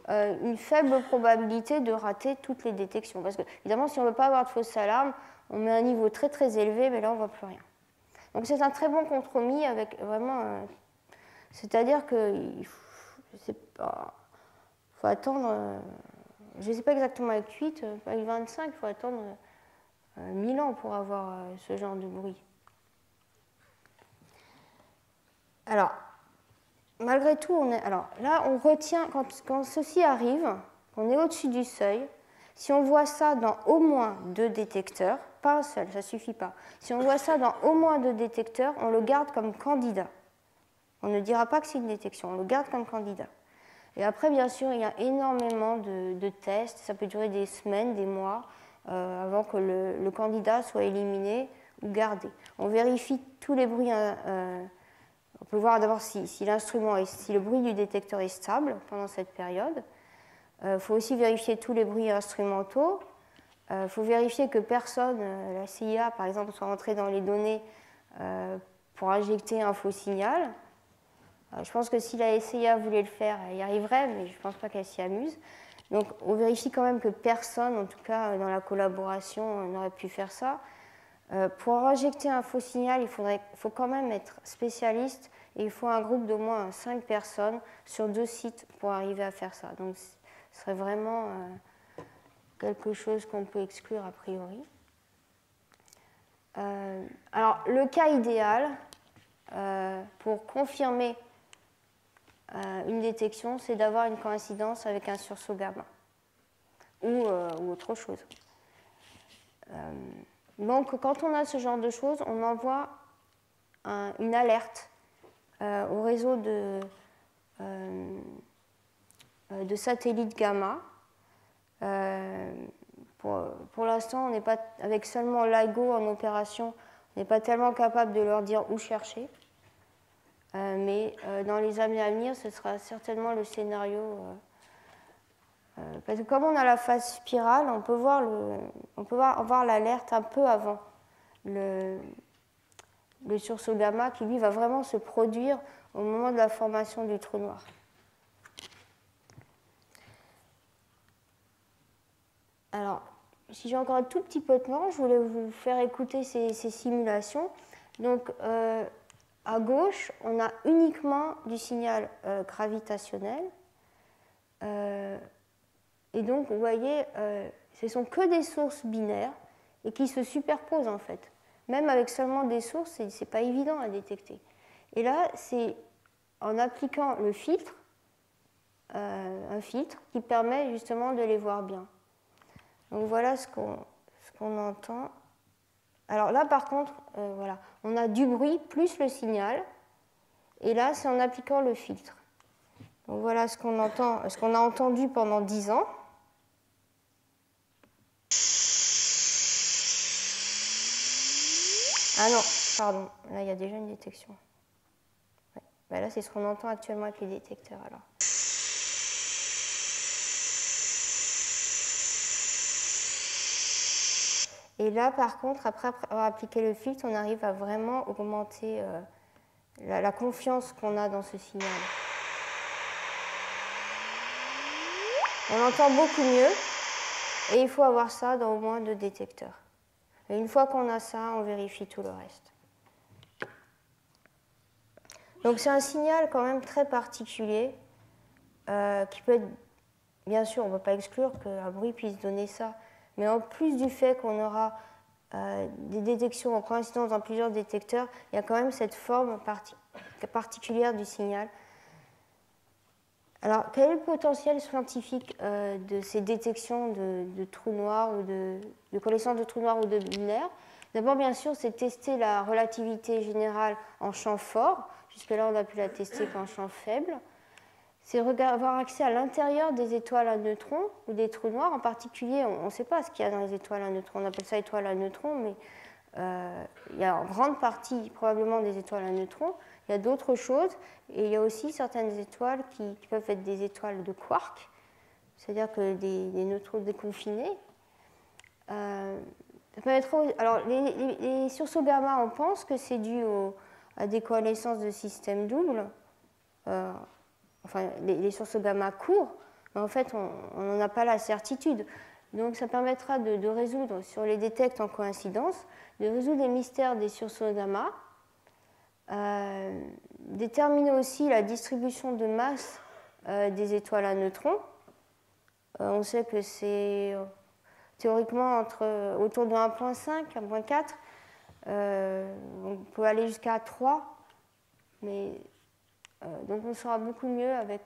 une faible probabilité de rater toutes les détections. Parce que, évidemment, si on ne veut pas avoir de fausse alarme, on met un niveau très très élevé, mais là, on ne voit plus rien. Donc c'est un très bon compromis avec vraiment... c'est-à-dire qu'il faut attendre... je ne sais pas exactement avec 8, avec 25, il faut attendre 1000 ans pour avoir ce genre de bruit. Alors, malgré tout, alors, là, on retient, quand ceci arrive, on est au-dessus du seuil, si on voit ça dans au moins 2 détecteurs, pas un seul, ça ne suffit pas. Si on voit ça dans au moins 2 détecteurs, on le garde comme candidat. On ne dira pas que c'est une détection, on le garde comme candidat. Et après, bien sûr, il y a énormément de tests, ça peut durer des semaines, des mois, avant que le candidat soit éliminé ou gardé. On vérifie tous les bruits. On peut voir d'abord si le bruit du détecteur est stable pendant cette période. Il faut aussi vérifier tous les bruits instrumentaux. Il faut vérifier que personne, la CIA par exemple, soit rentrée dans les données pour injecter un faux signal. Je pense que si la CIA voulait le faire, elle y arriverait, mais je ne pense pas qu'elle s'y amuse. Donc on vérifie quand même que personne, en tout cas dans la collaboration, n'aurait pu faire ça. Pour injecter un faux signal, il faut quand même être spécialiste et il faut un groupe d'au moins 5 personnes sur 2 sites pour arriver à faire ça. Donc ce serait vraiment quelque chose qu'on peut exclure a priori. Alors le cas idéal pour confirmer une détection, c'est d'avoir une coïncidence avec un sursaut gamma ou autre chose. Donc, quand on a ce genre de choses, on envoie une alerte au réseau de satellites gamma. Pour l'instant, on n'est pas, avec seulement LIGO en opération, on n'est pas tellement capable de leur dire où chercher. Mais dans les années à venir, ce sera certainement le scénario. Parce que comme on a la phase spirale, on peut voir l'alerte un peu avant le sursaut gamma qui, lui, va vraiment se produire au moment de la formation du trou noir. Alors, si j'ai encore un tout petit peu de temps, je voulais vous faire écouter ces simulations. Donc, à gauche, on a uniquement du signal gravitationnel. Et donc, vous voyez, ce ne sont que des sources binaires et qui se superposent en fait. Même avec seulement des sources, ce n'est pas évident à détecter. Et là, c'est en appliquant le filtre, un filtre qui permet justement de les voir bien. Donc voilà ce qu'on entend. Alors là, par contre, voilà, on a du bruit plus le signal. Et là, c'est en appliquant le filtre. Donc voilà ce qu'on entend, ce qu'on a entendu pendant 10 ans. Ah non, pardon, là il y a déjà une détection. Ouais. Ben là, c'est ce qu'on entend actuellement avec les détecteurs alors. Et là, par contre, après avoir appliqué le filtre, on arrive à vraiment augmenter la confiance qu'on a dans ce signal. On entend beaucoup mieux et il faut avoir ça dans au moins 2 détecteurs. Et une fois qu'on a ça, on vérifie tout le reste. Donc c'est un signal quand même très particulier qui peut être, bien sûr, on ne peut pas exclure qu'un bruit puisse donner ça, mais en plus du fait qu'on aura des détections en coïncidence dans plusieurs détecteurs, il y a quand même cette forme particulière du signal. Alors, quel est le potentiel scientifique de ces détections de trous noirs ou de connaissance de trous noirs ou de binaires? D'abord, bien sûr, c'est tester la relativité générale en champ fort. Jusque-là, on a pu la tester qu'en champ faible. C'est avoir accès à l'intérieur des étoiles à neutrons ou des trous noirs. En particulier, on ne sait pas ce qu'il y a dans les étoiles à neutrons. On appelle ça étoiles à neutrons, mais il y a en grande partie probablement des étoiles à neutrons. Il y a d'autres choses, et il y a aussi certaines étoiles qui peuvent être des étoiles de quarks, c'est-à-dire que des neutrons déconfinés. Alors, les sursauts gamma, on pense que c'est dû à des coalescences de systèmes doubles, enfin les sursauts gamma courts, mais en fait, on n'en a pas la certitude. Donc, ça permettra de résoudre, sur les détectes en coïncidence, de résoudre les mystères des sursauts gamma, déterminer aussi la distribution de masse des étoiles à neutrons. On sait que c'est théoriquement autour de 1,5, 1,4. On peut aller jusqu'à 3, mais donc on saura beaucoup mieux avec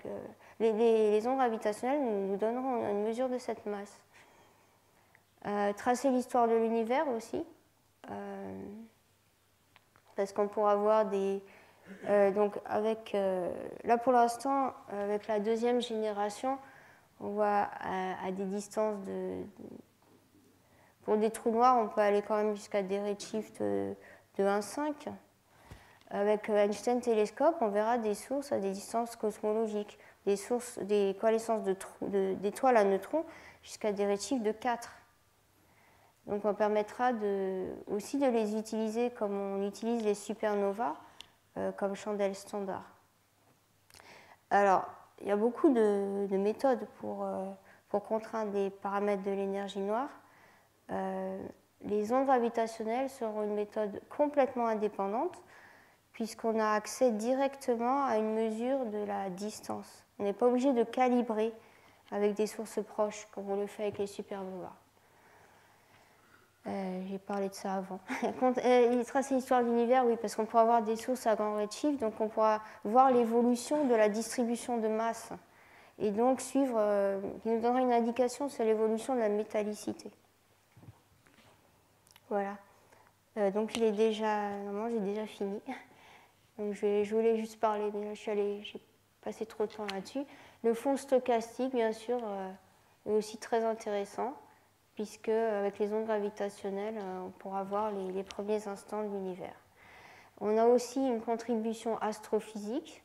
les ondes gravitationnelles nous donneront une mesure de cette masse. Tracer l'histoire de l'univers aussi, parce qu'on pourra voir des... donc avec, là pour l'instant, avec la deuxième génération, on voit à des distances pour des trous noirs, on peut aller quand même jusqu'à des redshifts de 1,5. Avec Einstein Télescope, on verra des sources à des distances cosmologiques, des coalescences d'étoiles à neutrons jusqu'à des redshifts de 4. Donc on permettra aussi de les utiliser comme on utilise les supernovas, comme chandelle standard. Alors, il y a beaucoup de méthodes pour contraindre les paramètres de l'énergie noire. Les ondes gravitationnelles seront une méthode complètement indépendante, puisqu'on a accès directement à une mesure de la distance. On n'est pas obligé de calibrer avec des sources proches, comme on le fait avec les supernovas. J'ai parlé de ça avant. Il trace l'histoire de l'univers, oui, parce qu'on pourra avoir des sources à grand redshift, donc on pourra voir l'évolution de la distribution de masse, et donc suivre, qui nous donnera une indication sur l'évolution de la métallicité. Voilà. Donc normalement j'ai déjà fini. Donc je voulais juste parler, mais j'ai passé trop de temps là-dessus. Le fond stochastique, bien sûr, est aussi très intéressant, puisque avec les ondes gravitationnelles, on pourra voir les premiers instants de l'univers. On a aussi une contribution astrophysique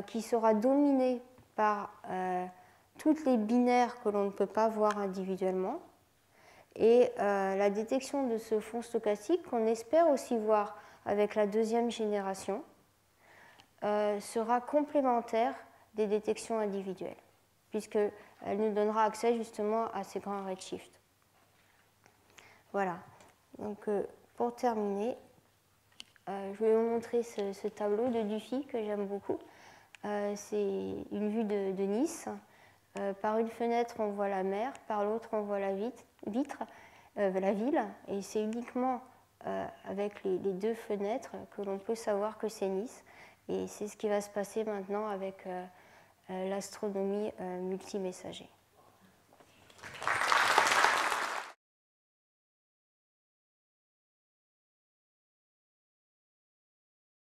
qui sera dominée par toutes les binaires que l'on ne peut pas voir individuellement. Et la détection de ce fond stochastique, qu'on espère aussi voir avec la deuxième génération, sera complémentaire des détections individuelles, puisqu'elle nous donnera accès justement à ces grands redshifts. Voilà. Donc, pour terminer, je vais vous montrer ce tableau de Dufy que j'aime beaucoup. C'est une vue de Nice. Par une fenêtre, on voit la mer, par l'autre, on voit la ville. Et c'est uniquement avec les deux fenêtres que l'on peut savoir que c'est Nice. Et c'est ce qui va se passer maintenant avec l'astronomie multimessager.